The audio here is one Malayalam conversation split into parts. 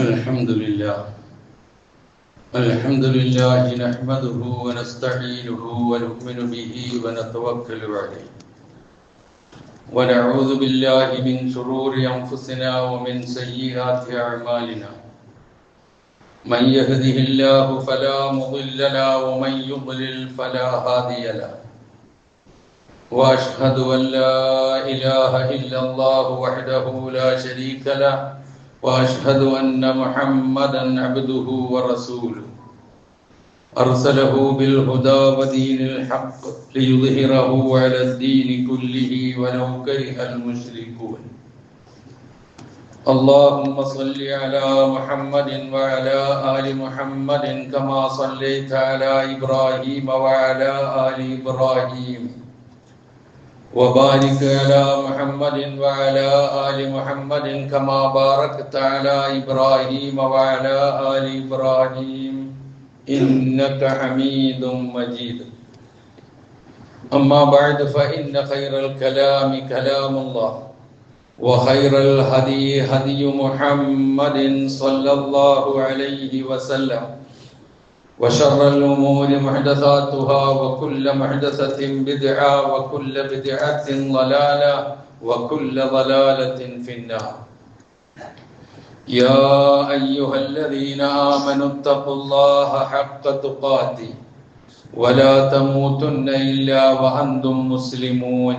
الحمد لله نحمده ونستعينه ونؤمن به ونتوكل عليه ونعوذ بالله من شرور أنفسنا ومن سيئات أعمالنا من يهده الله فلا مضل له ومن يضلل فلا هادي له وأشهد أن لا إله إلا الله وحده لا شريك له وأشهد أن محمدًا عبده ورسوله أرسله بالهدى ودين الحق ليظهره على الدين كله ولو كره المشركون اللهم صل على محمد وعلى آل محمد كما صليت على إبراهيم وعلى آل إبراهيم وبارك على محمد وعلى آل محمد كما باركت على إبراهيم وعلى آل إبراهيم إنك حميد مجيد أما بعد فإن خير الكلام كلام الله وخير الهدي هدي محمد صلى الله عليه وسلم وشر الأمور محدثاتها وكل محدثة بدعة وكل بدعة ضلالة وكل ضلالة في النار يا أيها الذين آمنوا اتقوا الله حق تقاته ولا تموتن إلا وأنتم مسلمون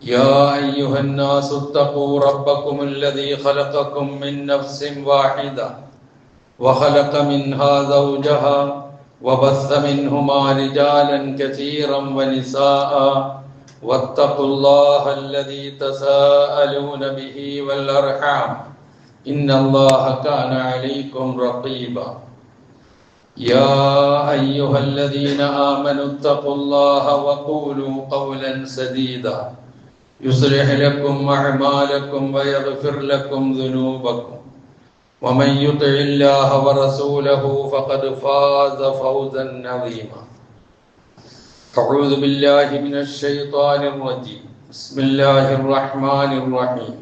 يا أيها الناس اتقوا ربكم الذي خلقكم من نفس واحدة وخلق منها زوجها وبث منهما رجالا كثيرا ونساء واتقوا الله الذي تساءلون به والأرحام إن الله كان عليكم رقيبا يا أيها الذين آمنوا اتقوا الله وقولوا قولا سديدا يصلح لكم أعمالكم ويغفر لكم ذنوبكم ومن يطع الله ورسوله فقد فاز فوزا عظيما أعوذ بالله من الشيطان الرجيم بسم الله الرحمن الرحيم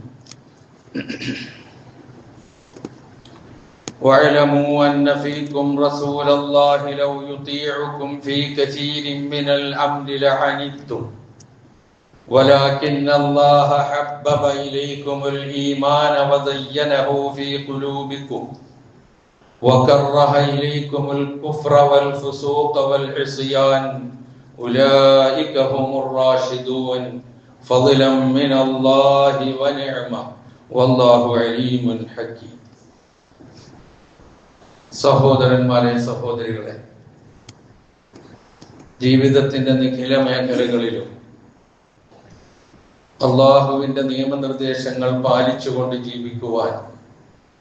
واعلموا أن فيكم رسول الله لو يطيعكم في كثير من الأمر لعنتم ولكن الله حبب إليكم الإيمان وزينه في قلوبكم وكره إليكم الكفر والفسوق والعصيان أولئك هم الراشدون فضلا من الله ونعمة والله عليم حكيم സഹോദരന്മാരെ സഹോദരികളെ, ജീവിതത്തിന്റെ നിഖില മേഖലകളിലും അള്ളാഹുവിന്റെ നിയമനിർദ്ദേശങ്ങൾ പാലിച്ചുകൊണ്ട് ജീവിക്കുവാൻ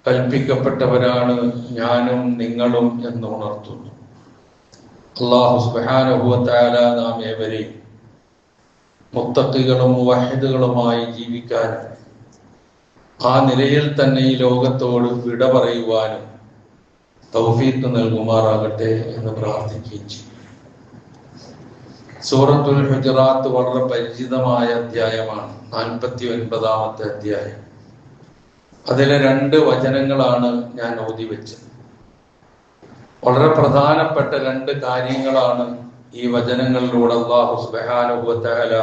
കൽപ്പിക്കപ്പെട്ടവരാണ് ഞാനും നിങ്ങളും എന്ന് ഉണർത്തുന്നു. അല്ലാഹു സുബ്ഹാനഹു വ തആല നാം ഏവരെയും മുത്തഖികളും മുവഹിദുകളുമായി ജീവിക്കാനും ആ നിലയിൽ തന്നെ ഈ ലോകത്തോട് വിട പറയുവാനും തൗഫീഖ് നൽകുമാറാകട്ടെ എന്ന് പ്രാർത്ഥിക്കുകയും ചെയ്യും. സൂറത്തുൽ ഹുജറാത്ത് വളരെ പരിചിതമായ അധ്യായമാണ്. 49-ാമത്തെ അധ്യായം. അതിലെ 2 വചനങ്ങളാണ് ഞാൻ ഓതി വെച്ചത്. വളരെ പ്രധാനപ്പെട്ട 2 കാര്യങ്ങളാണ് ഈ വചനങ്ങളിലൂടെ അല്ലാഹു സുബ്ഹാനഹു വ തആല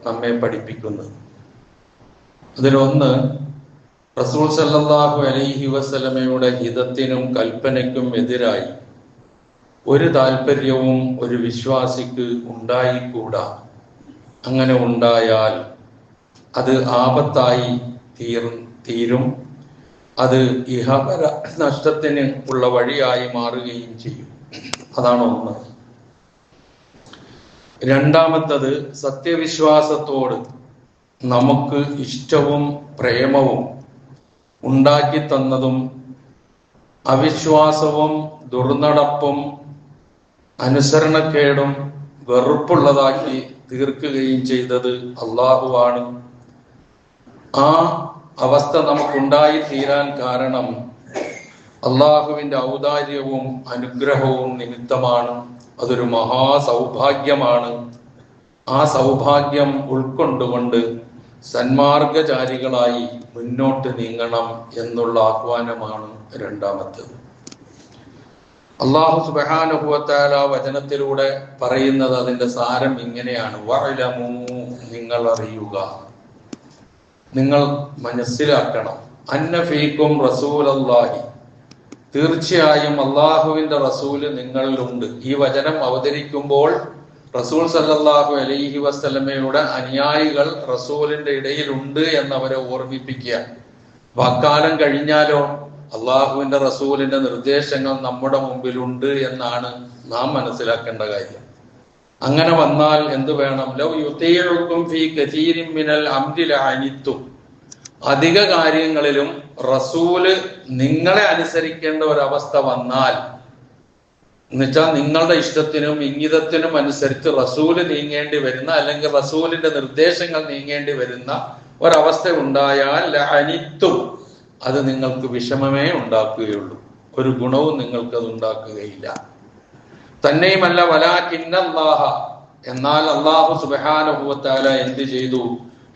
നമ്മെ പഠിപ്പിക്കുന്നത്. അതിലൊന്ന്, റസൂൽ സല്ലല്ലാഹു അലൈഹി വസല്ലമയുടെ ഹിതത്തിനും കൽപ്പനയ്ക്കും എതിരായി ഒരു താല്പര്യവും ഒരു വിശ്വാസിക്ക് ഉണ്ടായിക്കൂടാ. അങ്ങനെ ഉണ്ടായാൽ അത് ആപത്തായി തീരും. അത് ഇഹപര നഷ്ടത്തിന് ഉള്ള വഴിയായി മാറുകയും ചെയ്യും. അതാണ് ഒന്ന്. രണ്ടാമത്തത്, സത്യവിശ്വാസത്തോട് നമുക്ക് ഇഷ്ടവും പ്രേമവും ഉണ്ടാക്കി തന്നതും അവിശ്വാസവും ദുർനടപ്പും അനുസരണക്കേടും വെറുപ്പുള്ളതാക്കി തീർക്കുകയും ചെയ്തത് അള്ളാഹുവാണ്. ആ അവസ്ഥ നമുക്കുണ്ടായി തീരാൻ കാരണം അള്ളാഹുവിന്റെ ഔദാര്യവും അനുഗ്രഹവും നിമിത്തമാണ്. അതൊരു മഹാ സൗഭാഗ്യമാണ്. ആ സൗഭാഗ്യം ഉൾക്കൊണ്ടുകൊണ്ട് സന്മാർഗചാരികളായി മുന്നോട്ട് നീങ്ങണം എന്നുള്ള ആഹ്വാനമാണ് രണ്ടാമത്തേത്. അല്ലാഹു സുബ്ഹാനഹു വ തആല വചനത്തിലൂടെ പറയുന്നത് അതിന്റെ സാരം ഇങ്ങനെയാണ്: വഅലമൂ, നിങ്ങൾ അറിയുക, നിങ്ങൾ മനസ്സിലാക്കണം, അന്ന ഫീക്കും റസൂലല്ലാഹി, തീർച്ചയായും അള്ളാഹുവിന്റെ റസൂല് നിങ്ങളിലുണ്ട്. ഈ വചനം അവതരിക്കുമ്പോൾ റസൂൽ സല്ലല്ലാഹു അലൈഹി വസല്ലമയുടെ അനുയായികൾ റസൂലിന്റെ ഇടയിലുണ്ട് എന്നവരെ ഓർമ്മിപ്പിക്കുക. വാക്കാലം കഴിഞ്ഞാലോ അള്ളാഹുവിന്റെ റസൂലിന്റെ നിർദ്ദേശങ്ങൾ നമ്മുടെ മുമ്പിലുണ്ട് എന്നാണ് നാം മനസ്സിലാക്കേണ്ട കാര്യം. അങ്ങനെ വന്നാൽ എന്ത് വേണം? ലൗ യുതീഉക്കും ഫീ കസീരിൻ മിനൽ അംരി ലഅനിത്തും, അധിക കാര്യങ്ങളിലും റസൂല് നിങ്ങളെ അനുസരിക്കേണ്ട ഒരവസ്ഥ വന്നാൽ, എന്നുവെച്ചാൽ നിങ്ങളുടെ ഇഷ്ടത്തിനും ഇംഗിതത്തിനും അനുസരിച്ച് റസൂല് നീങ്ങേണ്ടി വരുന്ന, അല്ലെങ്കിൽ റസൂലിന്റെ നിർദ്ദേശങ്ങൾ നീങ്ങേണ്ടി വരുന്ന ഒരവസ്ഥ ഉണ്ടായാൽ ലഅനിത്തും, അത് നിങ്ങൾക്ക് വിഷമമേ ഉണ്ടാക്കുകയുള്ളൂ, ഒരു ഗുണവും നിങ്ങൾക്ക് അത് ഉണ്ടാക്കുകയില്ല. തന്നെയുമല്ല വലാകിന്നല്ലാഹ, എന്നാൽ അല്ലാഹു സുബ്ഹാനഹു വ തആല എന്ത് ചെയ്തു?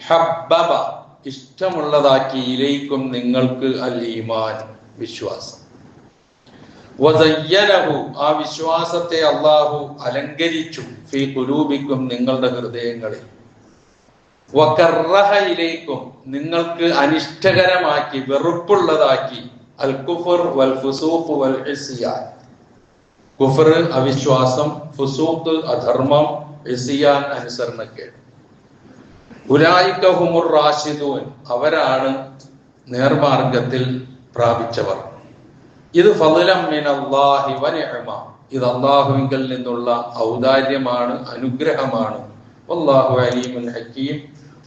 ഹബ്ബബ, ഇഷ്ടമുള്ളതാക്കി, ഇലൈക്കും, നിങ്ങൾക്ക്, അൽ ഈമാൻ, വിശ്വാസം, വസയ്യനഹു, ആ വിശ്വാസത്തെ അല്ലാഹു അലങ്കരിച്ചു, ഫീ ഖുലൂബിക്കും, നിങ്ങളുടെ ഹൃദയങ്ങളിൽ, വകറഹ ഇലൈക്കും, നിങ്ങൾക്ക് അനിഷ്ടകരമാക്കി, വെറുപ്പുള്ളതാക്കി, അൽ കുഫർ വൽ ഫുസൂഖ് വൽ ഇസ്യാൻ, കുഫർ അവിശ്വാസം, ഫുസൂഖ് അധർമ്മം, ഇസ്യാൻ അനുസരണക്കേട്. ഉലൈക ഹുമുർ റാഷിദൂൻ, അവരാണ് നേർമാർഗത്തിൽ പ്രാപിച്ചവർ. ഇത് ഫളലം മിനല്ലാഹി വ നിഅമ, ഇത് അല്ലാഹുവിങ്കൽ നിന്നുള്ള ഔദാര്യമാണ്, അനുഗ്രഹമാണ്. വല്ലാഹു അലീമുൻ ഹകീം,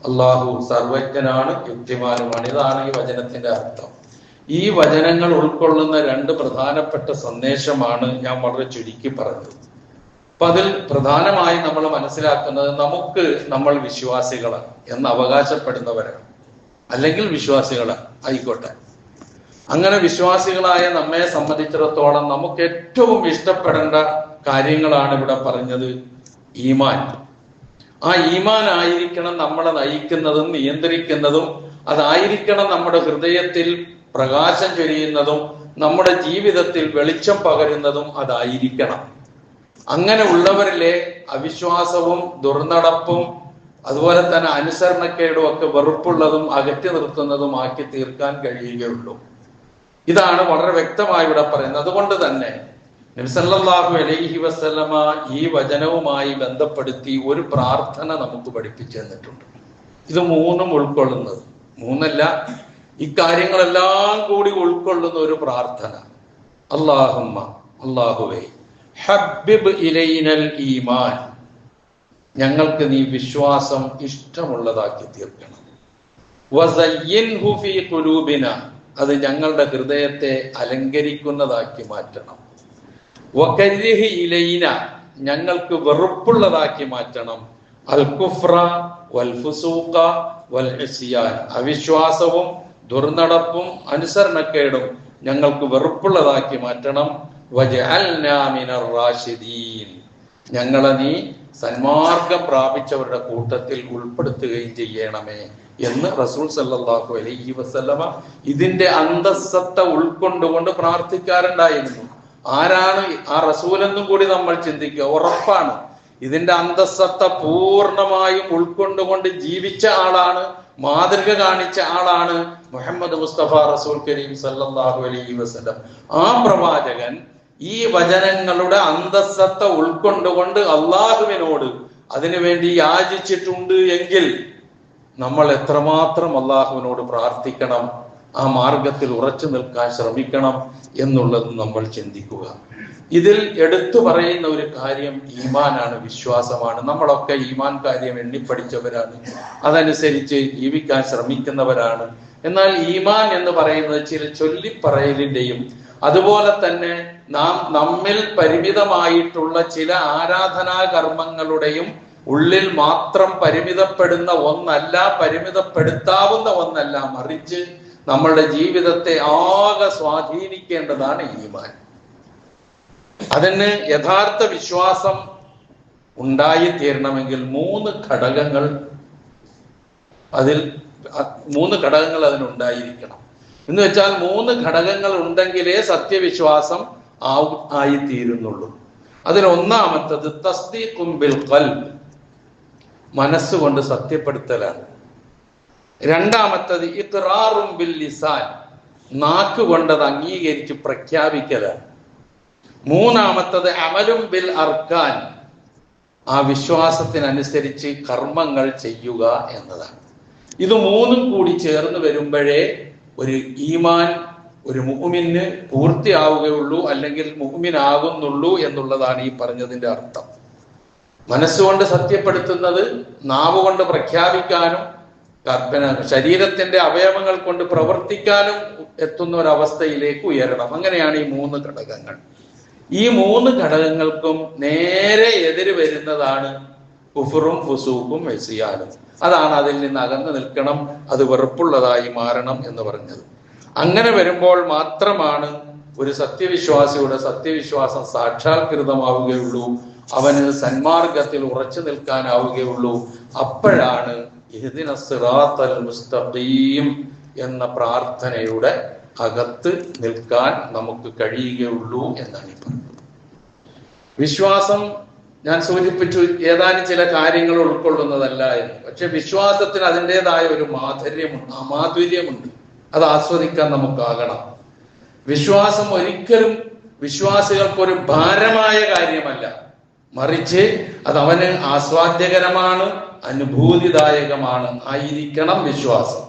അല്ലാഹു സർവജ്ഞനാണ്, യുക്തിമാനുമാണ്. ഇതാണ് ഈ വചനത്തിന്റെ അർത്ഥം. ഈ വചനങ്ങൾ ഉൾക്കൊള്ളുന്ന രണ്ട് പ്രധാനപ്പെട്ട സന്ദേശമാണ് ഞാൻ വളരെ ചുരുക്കി പറഞ്ഞത്. അപ്പൊ അതിൽ പ്രധാനമായി നമ്മൾ മനസ്സിലാക്കുന്നത്, നമ്മൾ വിശ്വാസികളാണ് എന്ന് അവകാശപ്പെടുന്നവരാണ്, അല്ലെങ്കിൽ വിശ്വാസികളാണ് ആയിക്കോട്ടെ. അങ്ങനെ വിശ്വാസികളായ നമ്മെ സംബന്ധിച്ചിടത്തോളം നമുക്ക് ഏറ്റവും ഇഷ്ടപ്പെടേണ്ട കാര്യങ്ങളാണ് ഇവിടെ പറഞ്ഞത്. ഈമാൻ. ആ ഈമാൻ ആയിരിക്കണം നമ്മളെ നയിക്കുന്നതും നിയന്ത്രിക്കുന്നതും, അതായിരിക്കണം നമ്മുടെ ഹൃദയത്തിൽ പ്രകാശം ചൊരിയുന്നതും, നമ്മുടെ ജീവിതത്തിൽ വെളിച്ചം പകരുന്നതും അതായിരിക്കണം. അങ്ങനെ ഉള്ളവരിലെ അവിശ്വാസവും ദുർനടപ്പും അതുപോലെ തന്നെ അനുസരണക്കേടും ഒക്കെ വെറുപ്പുള്ളതും അകറ്റി നിർത്തുന്നതും ആക്കി തീർക്കാൻ കഴിയുകയുള്ളൂ. ഇതാണ് വളരെ വ്യക്തമായി ഇവിടെ പറയുന്നത്. അതുകൊണ്ട് തന്നെ നബി സല്ലല്ലാഹു അലൈഹി വസല്ലമ ഈ വചനവുമായി ബന്ധപ്പെടുത്തി ഒരു പ്രാർത്ഥന നമുക്ക് പഠിപ്പിച്ചു തന്നിട്ടുണ്ട്. ഇത് മൂന്നും ഉൾക്കൊള്ളുന്നത്, മൂന്നല്ല, ഇക്കാര്യങ്ങളെല്ലാം കൂടി ഉൾക്കൊള്ളുന്ന ഒരു പ്രാർത്ഥന. അല്ലാഹുമ്മ, അല്ലാഹുവേ, ഹബ്ബിബ് ഇലൈനൽ ഈമാൻ, ഞങ്ങൾക്ക് നീ വിശ്വാസം ഇഷ്ടമുള്ളതാക്കി തീർക്കണം. വസയ്യിൻഹു ഫീ ഖുലൂബിന, അത് ഞങ്ങളുടെ ഹൃദയത്തെ അലങ്കരിക്കുന്നതാക്കി മാറ്റണം. വകരിഹ് ഇലൈന, ഞങ്ങൾക്ക് വെറുപ്പുള്ളതാക്കി മാറ്റണം. അൽ കുഫ്ര വൽ ഫുസൂഖ വൽ ഇസ്യാൻ, അവിശ്വാസവും ദുർനടപ്പും അനുസരണക്കേടും ഞങ്ങൾക്ക് വെറുപ്പുള്ളതാക്കി മാറ്റണം. വജഅൽനാ മിനർ റാഷിദീൻ, ഞങ്ങളെ നീ സന്മാർഗം പ്രാപിച്ചവരുടെ കൂട്ടത്തിൽ ഉൾപ്പെടുത്തുകയും ചെയ്യണമേ എന്ന് റസൂൽ സല്ലല്ലാഹു അലൈഹി വസല്ലമ ഇതിന്റെ അന്തസ്സത്ത ഉൾക്കൊണ്ടുകൊണ്ട് പ്രാർത്ഥിക്കാറുണ്ടായിരുന്നു. ആരാണ് ആ റസൂൽ എന്നും കൂടി നമ്മൾ ചിന്തിക്കുക. ഉറപ്പാണ് ഇതിന്റെ അന്തസ്സത്ത പൂർണ്ണമായും ഉൾക്കൊണ്ടുകൊണ്ട് ജീവിച്ച ആളാണ്, മാതൃക കാണിച്ച ആളാണ് മുഹമ്മദ് മുസ്തഫ റസൂൽ കരീം സല്ലല്ലാഹു അലൈഹി വസല്ലം. ആ പ്രവാചകൻ ഈ വചനങ്ങളുടെ അന്തസ്സത്ത ഉൾക്കൊണ്ടുകൊണ്ട് അള്ളാഹുവിനോട് അതിനുവേണ്ടി യാചിച്ചിട്ടുണ്ട് എങ്കിൽ നമ്മൾ എത്രമാത്രം അള്ളാഹുവിനോട് പ്രാർത്ഥിക്കണം, ആ മാർഗത്തിൽ ഉറച്ചു നിൽക്കാൻ ശ്രമിക്കണം എന്നുള്ളത് നമ്മൾ ചിന്തിക്കുക. ഇതിൽ എടുത്തു പറയുന്ന ഒരു കാര്യം ഈമാനാണ്, വിശ്വാസമാണ്. നമ്മളൊക്കെ ഈമാൻ കാര്യം എണ്ണിപ്പടിച്ചവരാണ്, അതനുസരിച്ച് ജീവിക്കാൻ ശ്രമിക്കുന്നവരാണ്. എന്നാൽ ഈമാൻ എന്ന് പറയുന്നത് ചില ചൊല്ലിപ്പറയലിന്റെയും അതുപോലെ തന്നെ നമ്മിൽ പരിമിതമായിട്ടുള്ള ചില ആരാധനാ കർമ്മങ്ങളുടെയും ഉള്ളിൽ മാത്രം പരിമിതപ്പെടുന്ന ഒന്നല്ല, പരിമിതപ്പെടുത്താവുന്ന ഒന്നല്ല, മറിച്ച് നമ്മളുടെ ജീവിതത്തെ ആകെ സ്വാധീനിക്കേണ്ടതാണ് ഈമാൻ. അതിന് യഥാർത്ഥ വിശ്വാസം ഉണ്ടായിത്തീരണമെങ്കിൽ 3 ഘടകങ്ങൾ അതിൽ 3 ഘടകങ്ങൾ അതിനുണ്ടായിരിക്കണം. എന്ന് വെച്ചാൽ 3 ഘടകങ്ങൾ ഉണ്ടെങ്കിലേ സത്യവിശ്വാസം ആയിത്തീരുന്നുള്ളൂ. അതിൽ ഒന്നാമത്തത് തസ്ദീഖും ബിൽ ഖൽബ്, മനസ്സുകൊണ്ട് സത്യപ്പെടുത്തലാണ്. രണ്ടാമത്തത് ഇഖ്റാറും ബിൽ ലിസാൻ, നാക്കുകൊണ്ടത് അംഗീകരിച്ച് പ്രഖ്യാപിക്കലാണ്. മൂന്നാമത്തത് അമലും ബിൽ അർക്കാൻ, ആ വിശ്വാസത്തിനനുസരിച്ച് കർമ്മങ്ങൾ ചെയ്യുക എന്നതാണ്. ഇത് 3ഉം കൂടി ചേർന്ന് വരുമ്പോഴേ ഒരു ഈമാൻ ഒരു മുഅ്മിന് പൂർത്തിയാവുകയുള്ളൂ, അല്ലെങ്കിൽ മുഅ്മിനാകുന്നുള്ളൂ എന്നുള്ളതാണ് ഈ പറഞ്ഞതിന്റെ അർത്ഥം. മനസ്സുകൊണ്ട് സത്യപ്പെടുത്തുന്നത് നാവുകൊണ്ട് പ്രഖ്യാപിക്കാനും ശരീരത്തിന്റെ അവയവങ്ങൾ കൊണ്ട് പ്രവർത്തിക്കാനും എത്തുന്ന ഒരവസ്ഥയിലേക്ക് ഉയരണം. അങ്ങനെയാണ് ഈ 3 ഘടകങ്ങൾ. ഈ 3 ഘടകങ്ങൾക്കും നേരെ എതിര് വരുന്നതാണ് കുഫറും ഫുസൂഖും ഇസ്യാനും. അതാണ് അതിൽ നിന്ന് അകന്നു നിൽക്കണം, അത് വെറുപ്പുള്ളതായി മാറണം എന്ന് പറഞ്ഞത്. അങ്ങനെ വരുമ്പോൾ മാത്രമാണ് ഒരു സത്യവിശ്വാസിയുടെ സത്യവിശ്വാസം സാക്ഷാത്കൃതമാവുകയുള്ളൂ, അവന് സന്മാർഗത്തിൽ ഉറച്ചു നിൽക്കാനാവുകയുള്ളൂ. അപ്പോഴാണ് ഇഹ്ദിനസ് സിറാത്തൽ മുസ്തഖീം എന്ന പ്രാർത്ഥനയുടെ അകത്ത് നിൽക്കാൻ നമുക്ക് കഴിയുകയുള്ളൂ എന്നാണ് ഈ പറഞ്ഞത്. വിശ്വാസം ഞാൻ സൂചിപ്പിച്ചു ഏതാനും ചില കാര്യങ്ങൾ ഉൾക്കൊള്ളുന്നതല്ല എന്ന്. പക്ഷെ വിശ്വാസത്തിന് അതിൻ്റെതായ ഒരു മാധുര്യമുണ്ട്. അത് ആസ്വദിക്കാൻ നമുക്കാകണം. വിശ്വാസം ഒരിക്കലും വിശ്വാസികൾക്കൊരു ഭാരമായ കാര്യമല്ല, മറിച്ച് അത് അവന് ആസ്വാദ്യകരമാണ്, അനുഭൂതിദായകമാണ് ആയിരിക്കണം വിശ്വാസം.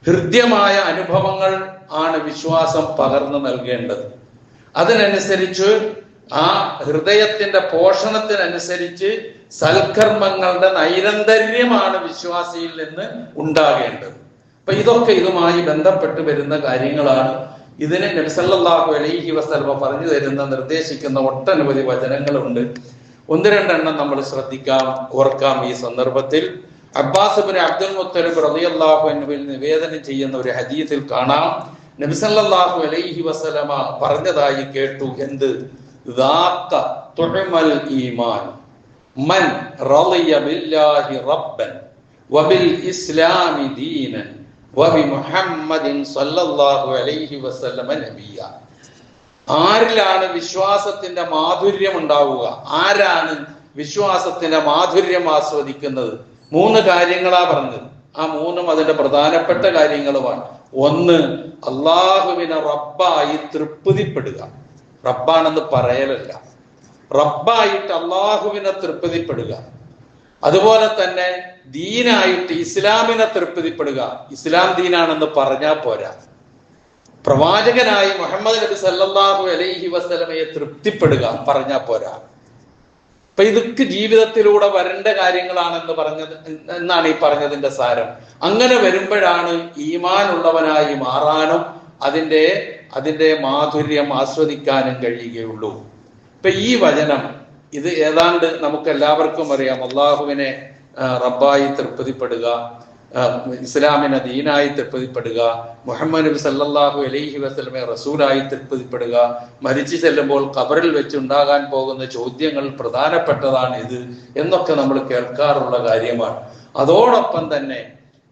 ഹൃദ്യമായ അനുഭവങ്ങൾ ആണ് വിശ്വാസം പകർന്നു നൽകേണ്ടത്. അതിനനുസരിച്ച് ആ ഹൃദയത്തിന്റെ പോഷണത്തിനനുസരിച്ച് സൽക്കർമ്മങ്ങളുടെ നൈരന്തര്യമാണ് വിശ്വാസിയിൽ നിന്ന് ഉണ്ടാകേണ്ടത്. അപ്പൊ ഇതൊക്കെ ഇതുമായി ബന്ധപ്പെട്ട് വരുന്ന കാര്യങ്ങളാണ്. ഇതിന് നബി സല്ലല്ലാഹു അലൈഹി വസല്ലം പറഞ്ഞു തരുന്ന നിർദ്ദേശിക്കുന്ന ഒട്ടനവധി വചനങ്ങളുണ്ട്. 1-2 എണ്ണം നമ്മൾ ഓർക്കാം ഈ സന്ദർഭത്തിൽ. അബ്ബാസ് ഇബ്നു അബ്ദുൽ മുത്തലിബ് റളിയല്ലാഹു അൻഹുവിൽ നിവേദനം ചെയ്യുന്ന ഒരു ഹദീസിൽ കാണാം, നബി സല്ലല്ലാഹു അലൈഹി വസല്ലമ പറഞ്ഞതായി കേട്ടു. എന്ത്? ദാക തുഅമൽ ഈമാൻ മൻ റളിയ ബില്ലാഹി റബ്ബൻ വബിൽ ഇസ്ലാമി ദീനൻ വബി മുഹമ്മദിൻ സല്ലല്ലാഹു അലൈഹി വസല്ലമ നബിയ. ആരിലാണ് വിശ്വാസത്തിന്റെ മാധുര്യം ഉണ്ടാവുക? ആരാണ് വിശ്വാസത്തിന്റെ മാധുര്യം ആസ്വദിക്കുന്നത്? 3 കാര്യങ്ങളാ പറഞ്ഞത്. ആ 3ഉം അതിന്റെ പ്രധാനപ്പെട്ട കാര്യങ്ങളുമാണ്. 1, അള്ളാഹുവിനെ റബ്ബായി തൃപ്തിപ്പെടുക. റബ്ബാണെന്ന് പറയലല്ല, റബ്ബായിട്ട് അള്ളാഹുവിനെ തൃപ്തിപ്പെടുക. അതുപോലെ തന്നെ ദീനായിട്ട് ഇസ്ലാമിനെ തൃപ്തിപ്പെടുക. ഇസ്ലാം ദീനാണെന്ന് പറഞ്ഞാൽ പോരാ, പ്രവാചകനായി മുഹമ്മദ് നബി സല്ലല്ലാഹു അലൈഹി വസല്ലമയെ തൃപ്തിപ്പെടുക പറഞ്ഞാൽ പോരാ. അപ്പൊ ഇതൊക്കെ ജീവിതത്തിലൂടെ വരേണ്ട കാര്യങ്ങളാണെന്ന് എന്നാണ് ഈ പറഞ്ഞതിന്റെ സാരം. അങ്ങനെ വരുമ്പോഴാണ് ഈമാൻ ഉള്ളവനായി മാറാനും അതിന്റെ മാധുര്യം ആസ്വദിക്കാനും കഴിയുകയുള്ളൂ. ഇപ്പൊ ഈ വചനം ഇത് ഏതാണ്ട് നമുക്ക് എല്ലാവർക്കും അറിയാം. അള്ളാഹുവിനെ റബ്ബായി തൃപ്തിപ്പെടുക, ഇസ്ലാമിനെ ദീനായി തൃപ്തിപ്പെടുക, മുഹമ്മദ് നബി സല്ലല്ലാഹു അലൈഹി വസല്ലമയെ റസൂലായി തൃപ്തിപ്പെടുക, മരിച്ചു ചെല്ലുമ്പോൾ ഖബറിൽ വെച്ചുണ്ടാകാൻ പോകുന്ന ചോദ്യങ്ങൾ പ്രധാനപ്പെട്ടതാണ് ഇത് എന്നൊക്കെ നമ്മൾ കേൾക്കാറുള്ള കാര്യമാണ്. അതോടൊപ്പം തന്നെ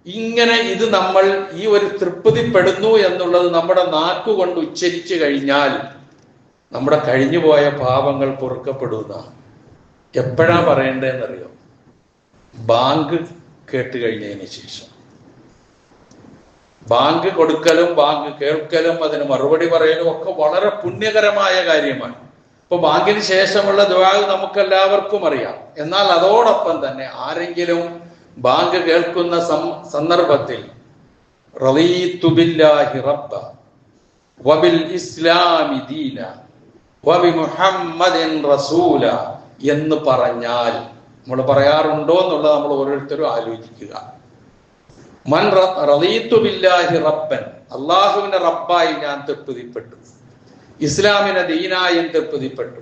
ഇങ്ങനെ ഇത് നമ്മൾ ഈ ഒരു തൃപ്തിപ്പെടുന്നു എന്നുള്ളത് നമ്മുടെ നാക്കുകൊണ്ട് ഉച്ചരിച്ചു കഴിഞ്ഞാൽ നമ്മുടെ കഴിഞ്ഞുപോയ പാപങ്ങൾ പൊറുക്കപ്പെടുന്ന. എപ്പോഴാ പറയേണ്ടതെന്നറിയോ? ബാങ്ക് കേട്ട് കഴിഞ്ഞതിന് ശേഷം. ബാങ്ക് കൊടുക്കലും ബാങ്ക് കേൾക്കലും അതിന് മറുപടി പറയലും ഒക്കെ വളരെ പുണ്യകരമായ കാര്യമാണ്. ഇപ്പൊ ബാങ്കിന് ശേഷമുള്ള ദുആ നമുക്കെല്ലാവർക്കും അറിയാം. എന്നാൽ അതോടൊപ്പം തന്നെ ആരെങ്കിലും ബാങ്ക് കേൾക്കുന്ന സന്ദർഭത്തിൽ റളീതു ബില്ലാഹി റബ്ബ വബിൽ ഇസ്ലാമി ദീന വബി മുഹമ്മദിൻ റസൂല എന്ന് പറഞ്ഞാൽ നമ്മൾ പറയാറുണ്ടോ എന്നുള്ളത് നമ്മൾ ഓരോരുത്തരും ആലോചിക്കുക. മൻ റളീതു ബില്ലാഹി റബ്ബൻ, അള്ളാഹുവിന്റെ റബ്ബായി ഞാൻ തൃപ്തിപ്പെട്ടു, ഇസ്ലാമിനെ ദീനായും തൃപ്തിപ്പെട്ടു,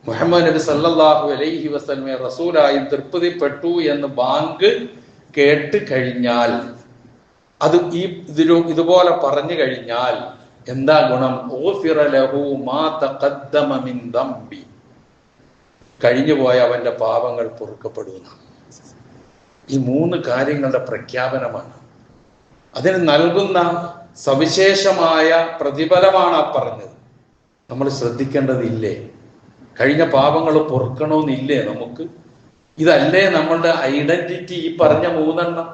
മുഹമ്മദ് നബി സല്ലല്ലാഹു അലൈഹി വസല്ലമയെ റസൂലായും തൃപ്തിപ്പെട്ടു എന്ന് ബാങ്ക് കേട്ട് കഴിഞ്ഞാൽ, അത് ഇതുപോലെ പറഞ്ഞു കഴിഞ്ഞാൽ എന്താ ഗുണം? ഊഫിറ ലഹു മാ തഖദ്ദമ മിൻ ദംബി, കഴിഞ്ഞുപോയ അവന്റെ പാപങ്ങൾ പൊറുക്കപ്പെടുന്ന. ഈ 3 കാര്യങ്ങളുടെ പ്രഖ്യാപനമാണ്. അതിന് നൽകുന്ന സവിശേഷമായ പ്രതിഫലമാണ് ആ പറഞ്ഞത്. നമ്മൾ ശ്രദ്ധിക്കേണ്ടതില്ലേ? കഴിഞ്ഞ പാപങ്ങൾ പൊറുക്കണമെന്നില്ലേ നമുക്ക്? ഇതല്ലേ നമ്മളുടെ ഐഡന്റിറ്റി? ഈ പറഞ്ഞ 3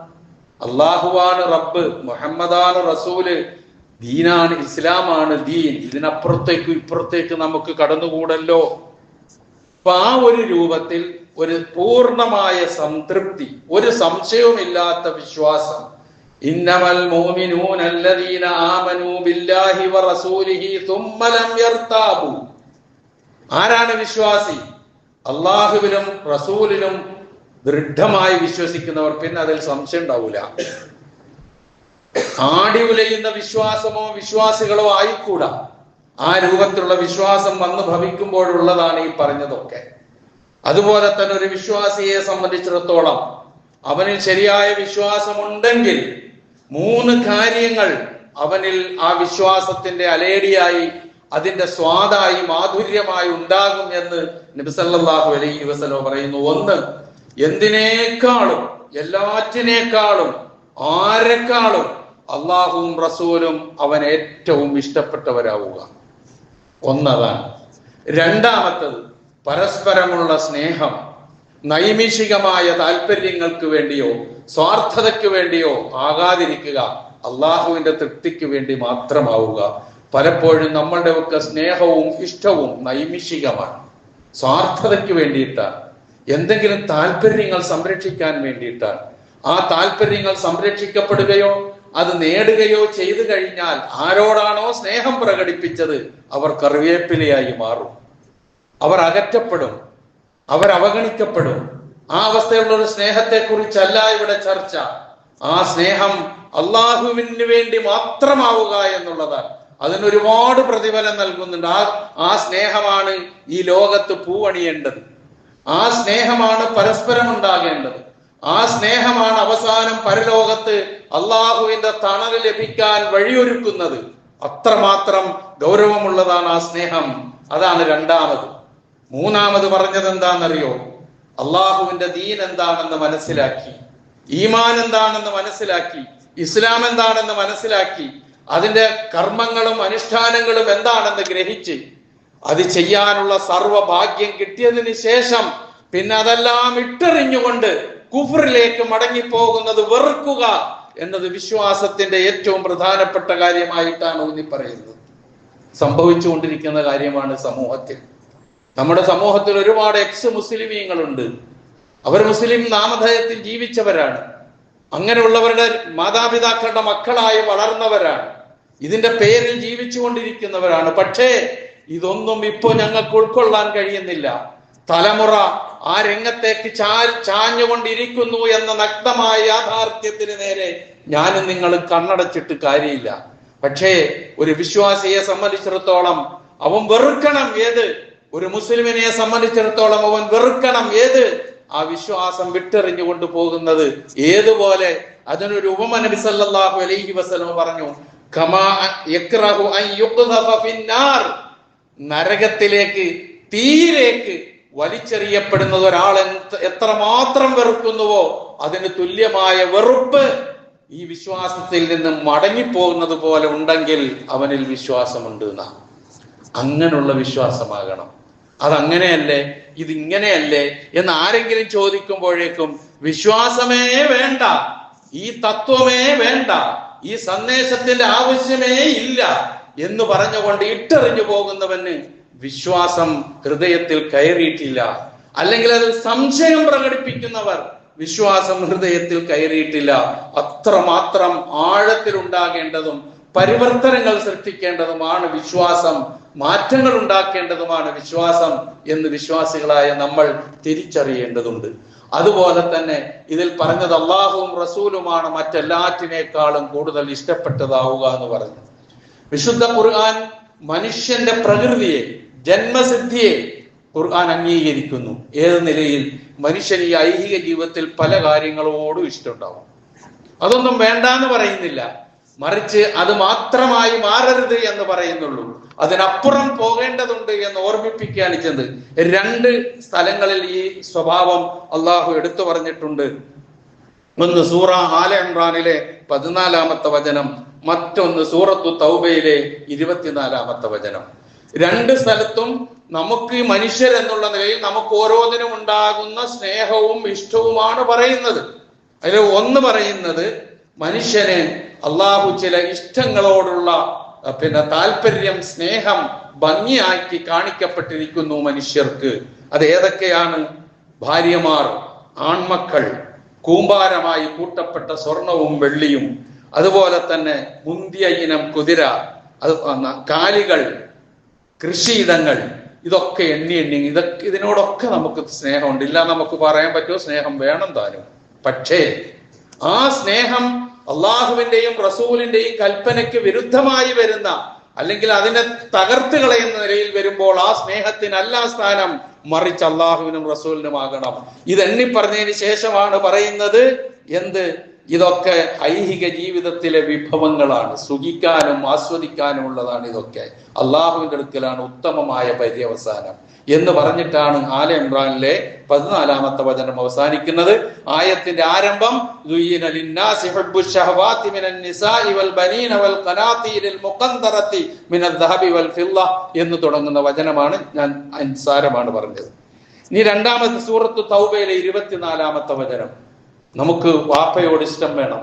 അള്ളാഹുവാണ് റബ്ബ്, മുഹമ്മദാണ് റസൂല്, ദീനാണ് ഇസ്ലാമാണ് ദീൻ. ഇതിനപ്പുറത്തേക്കും ഇപ്പുറത്തേക്ക് നമുക്ക് കടന്നുകൂടല്ലോ. അപ്പൊ ആ ഒരു രൂപത്തിൽ ഒരു പൂർണ്ണമായ സംതൃപ്തി, ഒരു സംശയവുമില്ലാത്ത വിശ്വാസം. ഇന്നമൽ മുഅ്മിനൂന അല്ലദീന ആമനൂ ബില്ലാഹി വറസൂലിഹി സുമ്മ ലം യർതാബു. ആരാണ് വിശ്വാസി? അള്ളാഹുവിലും റസൂലിലും ദൃഢമായി വിശ്വസിക്കുന്നവർ. പിന്നെ അതിൽ സംശയം ഉണ്ടാവൂല. ആടി ഉലയുന്ന വിശ്വാസമോ വിശ്വാസികളോ ആയിക്കൂടാ. ആ രൂപത്തിലുള്ള വിശ്വാസം വന്ന് ഭവിക്കുമ്പോഴുള്ളതാണ് ഈ പറഞ്ഞതൊക്കെ. അതുപോലെ തന്നെ ഒരു വിശ്വാസിയെ സംബന്ധിച്ചിടത്തോളം അവനിൽ ശരിയായ വിശ്വാസമുണ്ടെങ്കിൽ 3 കാര്യങ്ങൾ അവനിൽ ആ വിശ്വാസത്തിന്റെ അലേടിയായി, അതിന്റെ സ്വാദായി, മാധുര്യമായി ഉണ്ടാകും എന്ന് നബി സല്ലല്ലാഹു അലൈഹി വസല്ലം പറയുന്നു. 1, എന്തിനേക്കാളും എല്ലാറ്റിനേക്കാളും ആരെക്കാളും അള്ളാഹുവും റസൂലും അവൻ ഏറ്റവും ഇഷ്ടപ്പെട്ടവരാവുക. 1 അതാണ്. 2ാമത്തത് പരസ്പരമുള്ള സ്നേഹം. നൈമിഷികമായ താല്പര്യങ്ങൾക്ക് വേണ്ടിയോ സ്വാർത്ഥതയ്ക്ക് വേണ്ടിയോ ആകാതിരിക്കുക, അള്ളാഹുവിന്റെ തൃപ്തിക്ക് വേണ്ടി മാത്രമാവുക. പലപ്പോഴും നമ്മളുടെ ഒക്കെ സ്നേഹവും ഇഷ്ടവും നൈമിഷികമാണ്, സ്വാർത്ഥതയ്ക്ക് വേണ്ടിയിട്ടാണ്, എന്തെങ്കിലും താല്പര്യങ്ങൾ സംരക്ഷിക്കാൻ വേണ്ടിയിട്ടാണ്. ആ താല്പര്യങ്ങൾ സംരക്ഷിക്കപ്പെടുകയോ അത് നേടുകയോ ചെയ്തു കഴിഞ്ഞാൽ ആരോടാണോ സ്നേഹം പ്രകടിപ്പിച്ചത് അവർ കറിവേപ്പിലയായി മാറും, അവർ അകറ്റപ്പെടും, അവർ അവഗണിക്കപ്പെടും. ആ അവസ്ഥയുള്ള ഒരു സ്നേഹത്തെ കുറിച്ചല്ല ഇവിടെ ചർച്ച. ആ സ്നേഹം അള്ളാഹുവിന് വേണ്ടി മാത്രമാവുക എന്നുള്ളതാണ്. അതിനൊരുപാട് പ്രതിഫലം നൽകുന്നുണ്ട്. ആ സ്നേഹമാണ് ഈ ലോകത്ത് പൂവണിയേണ്ടത്. ആ സ്നേഹമാണ് പരസ്പരം ഉണ്ടാകേണ്ടത്. ആ സ്നേഹമാണ് അവസാനം പരലോകത്ത് അള്ളാഹുവിന്റെ തണൽ ലഭിക്കാൻ വഴിയൊരുക്കുന്നത്. അത്രമാത്രം ഗൗരവമുള്ളതാണ് ആ സ്നേഹം. അതാണ് 2ാമത്. 3ാമത് പറഞ്ഞത് എന്താണെന്നറിയോ? അള്ളാഹുവിന്റെ ദീൻ എന്താണെന്ന് മനസ്സിലാക്കി, ഈമാൻ എന്താണെന്ന് മനസ്സിലാക്കി, ഇസ്ലാം എന്താണെന്ന് മനസ്സിലാക്കി, അതിന്റെ കർമ്മങ്ങളും അനുഷ്ഠാനങ്ങളും എന്താണെന്ന് ഗ്രഹിച്ച് അത് ചെയ്യാനുള്ള സർവഭാഗ്യം കിട്ടിയതിന് ശേഷം പിന്നെ അതെല്ലാം ഇട്ടെറിഞ്ഞുകൊണ്ട് കുഫറിലേക്ക് മടങ്ങിപ്പോകുന്നത് വെറുക്കുക എന്നത് വിശ്വാസത്തിന്റെ ഏറ്റവും പ്രധാനപ്പെട്ട കാര്യമായിട്ടാണ് ഊന്നി പറയുന്നത്. സംഭവിച്ചുകൊണ്ടിരിക്കുന്ന കാര്യമാണ് സമൂഹത്തിൽ. നമ്മുടെ സമൂഹത്തിൽ ഒരുപാട് എക്സ് മുസ്ലിമീങ്ങളുണ്ട്. അവർ മുസ്ലിം നാമധേയത്തിൽ ജീവിച്ചവരാണ്. അങ്ങനെയുള്ളവരുടെ മാതാപിതാക്കളുടെ മക്കളായി വളർന്നവരാണ്. ഇതിന്റെ പേരിൽ ജീവിച്ചുകൊണ്ടിരിക്കുന്നവരാണ്. പക്ഷേ ഇതൊന്നും ഇപ്പോ ഞങ്ങൾക്ക് ഉൾക്കൊള്ളാൻ കഴിയുന്നില്ല. തലമുറ ആ രംഗത്തേക്ക് ചാഞ്ഞുകൊണ്ടിരിക്കുന്നു എന്ന നഗ്നമായ യാഥാർത്ഥ്യത്തിന് നേരെ ഞാനും നിങ്ങളും കണ്ണടച്ചിട്ട് കാര്യമില്ല. പക്ഷേ ഒരു വിശ്വാസിയെ സംബന്ധിച്ചിടത്തോളം അവൻ വെറുക്കണം ഏത്? ഒരു മുസ്ലിമിനെ സംബന്ധിച്ചിടത്തോളം അവൻ വെറുക്കണം ഏത്? ആ വിശ്വാസം വിട്ടെറിഞ്ഞുകൊണ്ട് പോകുന്നത്. ഏതുപോലെ അതിനൊരു ഉപമ നബി സല്ലല്ലാഹു അലൈഹി വസല്ലം പറഞ്ഞു, കമാ യക്റഹു അൻ യുഖ്ദഫ ഫിന്നാർ. നരകത്തിലേക്ക്, തീയിലേക്ക് വലിച്ചെറിയപ്പെടുന്നത് ഒരാൾ എത്രമാത്രം വെറുക്കുന്നുവോ അതിന് തുല്യമായ വെറുപ്പ് ഈ വിശ്വാസത്തിൽ നിന്ന് മടങ്ങിപ്പോകുന്നത് പോലെ ഉണ്ടെങ്കിൽ അവനിൽ വിശ്വാസമുണ്ട് എന്നാ. അങ്ങനെയുള്ള വിശ്വാസമാകണം. അതങ്ങനെയല്ലേ, ഇതിങ്ങനെയല്ലേ എന്ന് ആരെങ്കിലും ചോദിക്കുമ്പോഴേക്കും വിശ്വാസമേ വേണ്ട, ഈ തത്വമേ വേണ്ട, ഈ സന്ദേശത്തിന്റെ ആവശ്യമേ ഇല്ല എന്ന് പറഞ്ഞുകൊണ്ട് ഇട്ടെറിഞ്ഞു പോകുന്നവന് വിശ്വാസം ഹൃദയത്തിൽ കയറിയിട്ടില്ല. അല്ലെങ്കിൽ അതിൽ സംശയം പ്രകടിപ്പിക്കുന്നവർ വിശ്വാസം ഹൃദയത്തിൽ കയറിയിട്ടില്ല. അത്രമാത്രം ആഴത്തിൽ ഉണ്ടാകേണ്ടതും പരിവർത്തനങ്ങൾ സൃഷ്ടിക്കേണ്ടതുമാണ് വിശ്വാസം, മാറ്റങ്ങൾ ഉണ്ടാക്കേണ്ടതുമാണ് വിശ്വാസം എന്ന് വിശ്വാസികളായ നമ്മൾ തിരിച്ചറിയേണ്ടതുണ്ട്. അതുപോലെ തന്നെ ഇതിൽ പറഞ്ഞത് അള്ളാഹുവും റസൂലുമാണ് മറ്റെല്ലാറ്റിനേക്കാളും കൂടുതൽ ഇഷ്ടപ്പെട്ടതാവുക എന്ന് പറഞ്ഞു. വിശുദ്ധ ഖുർആൻ മനുഷ്യന്റെ പ്രകൃതിയെ, ജന്മസിദ്ധിയെ ഖുർആൻ അംഗീകരിക്കുന്നു. ഏത് നിലയിൽ? മനുഷ്യൻ ഈ ഐഹിക ജീവിതത്തിൽ പല കാര്യങ്ങളോടും ഇഷ്ടമുണ്ടാവും. അതൊന്നും വേണ്ടാന്ന് പറയുന്നില്ല, മറിച്ച് അത് മാത്രമായി മാറരുത് എന്ന് പറയുന്നുള്ളൂ. അതിനപ്പുറം പോകേണ്ടതുണ്ട് എന്ന് ഓർമ്മിപ്പിക്കുകയാണ് ചെയ്തത്. 2 സ്ഥലങ്ങളിൽ ഈ സ്വഭാവം അള്ളാഹു എടുത്തു പറഞ്ഞിട്ടുണ്ട്. ഒന്ന് സൂറ ആല ഇമ്രാനിലെ 14-ാമത്തെ വചനം, മറ്റൊന്ന് സൂറത്തു തൗബയിലെ 24-ാമത്തെ വചനം. രണ്ട് സ്ഥലത്തും നമുക്ക് മനുഷ്യരെന്നുള്ള നിലയിൽ നമുക്ക് ഓരോന്നിനും ഉണ്ടാകുന്ന സ്നേഹവും ഇഷ്ടവുമാണ് പറയുന്നത്. അതിൽ ഒന്ന് പറയുന്നത് മനുഷ്യന് അള്ളാഹു ചില ഇഷ്ടങ്ങളോടുള്ള താല്പര്യം, സ്നേഹം ഭംഗിയാക്കി കാണിക്കപ്പെട്ടിരിക്കുന്നു മനുഷ്യർക്ക്. അത് ഏതൊക്കെയാണ്? ഭാര്യമാർ, ആൺമക്കൾ, കൂമ്പാരമായി കൂട്ടപ്പെട്ട സ്വർണവും വെള്ളിയും, അതുപോലെ തന്നെ മുന്തിയ ഇനം കുതിര, കാലികൾ, കൃഷിയിടങ്ങൾ, ഇതൊക്കെ എണ്ണി ഇതിനോടൊക്കെ നമുക്ക് സ്നേഹമുണ്ട്. ഇല്ല നമുക്ക് പറയാൻ പറ്റുമോ? സ്നേഹം വേണം താനും. പക്ഷേ ആ സ്നേഹം അള്ളാഹുവിന്റെയും റസൂലിന്റെയും കൽപ്പനയ്ക്ക് വിരുദ്ധമായി വരുന്ന, അല്ലെങ്കിൽ അതിനെ തകർത്ത് കളയുന്ന നിലയിൽ വരുമ്പോൾ ആ സ്നേഹത്തിനല്ല സ്ഥാനം, മറിച്ച് അള്ളാഹുവിനും റസൂലിനുമാകണം. ഇതെണ്ണി പറഞ്ഞതിന് ശേഷമാണ് പറയുന്നത് എന്ത്? ഇതൊക്കെ ഐഹിക ജീവിതത്തിലെ വിഭവങ്ങളാണ്, സുഖിക്കാനും ആസ്വദിക്കാനും ഉള്ളതാണ്. ഇതൊക്കെ അള്ളാഹുവിന്റെ അടുക്കലാണ് ഉത്തമമായ പര്യവസാനം എന്ന് പറഞ്ഞിട്ടാണ് ആല ഇമ്രാനിലെ 14-ാമത്തെ വചനം അവസാനിക്കുന്നത്. ആയത്തിന്റെ ആരംഭം എന്ന് തുടങ്ങുന്ന വചനമാണ്. ഞാൻ അൻസാരമാണ് പറഞ്ഞത്. ഇനി രണ്ടാമത്തെ സൂറത്തു തൗബയിലെ 24-ാമത്തെ വചനം. നമുക്ക് വാപ്പയോട് ഇഷ്ടം വേണം,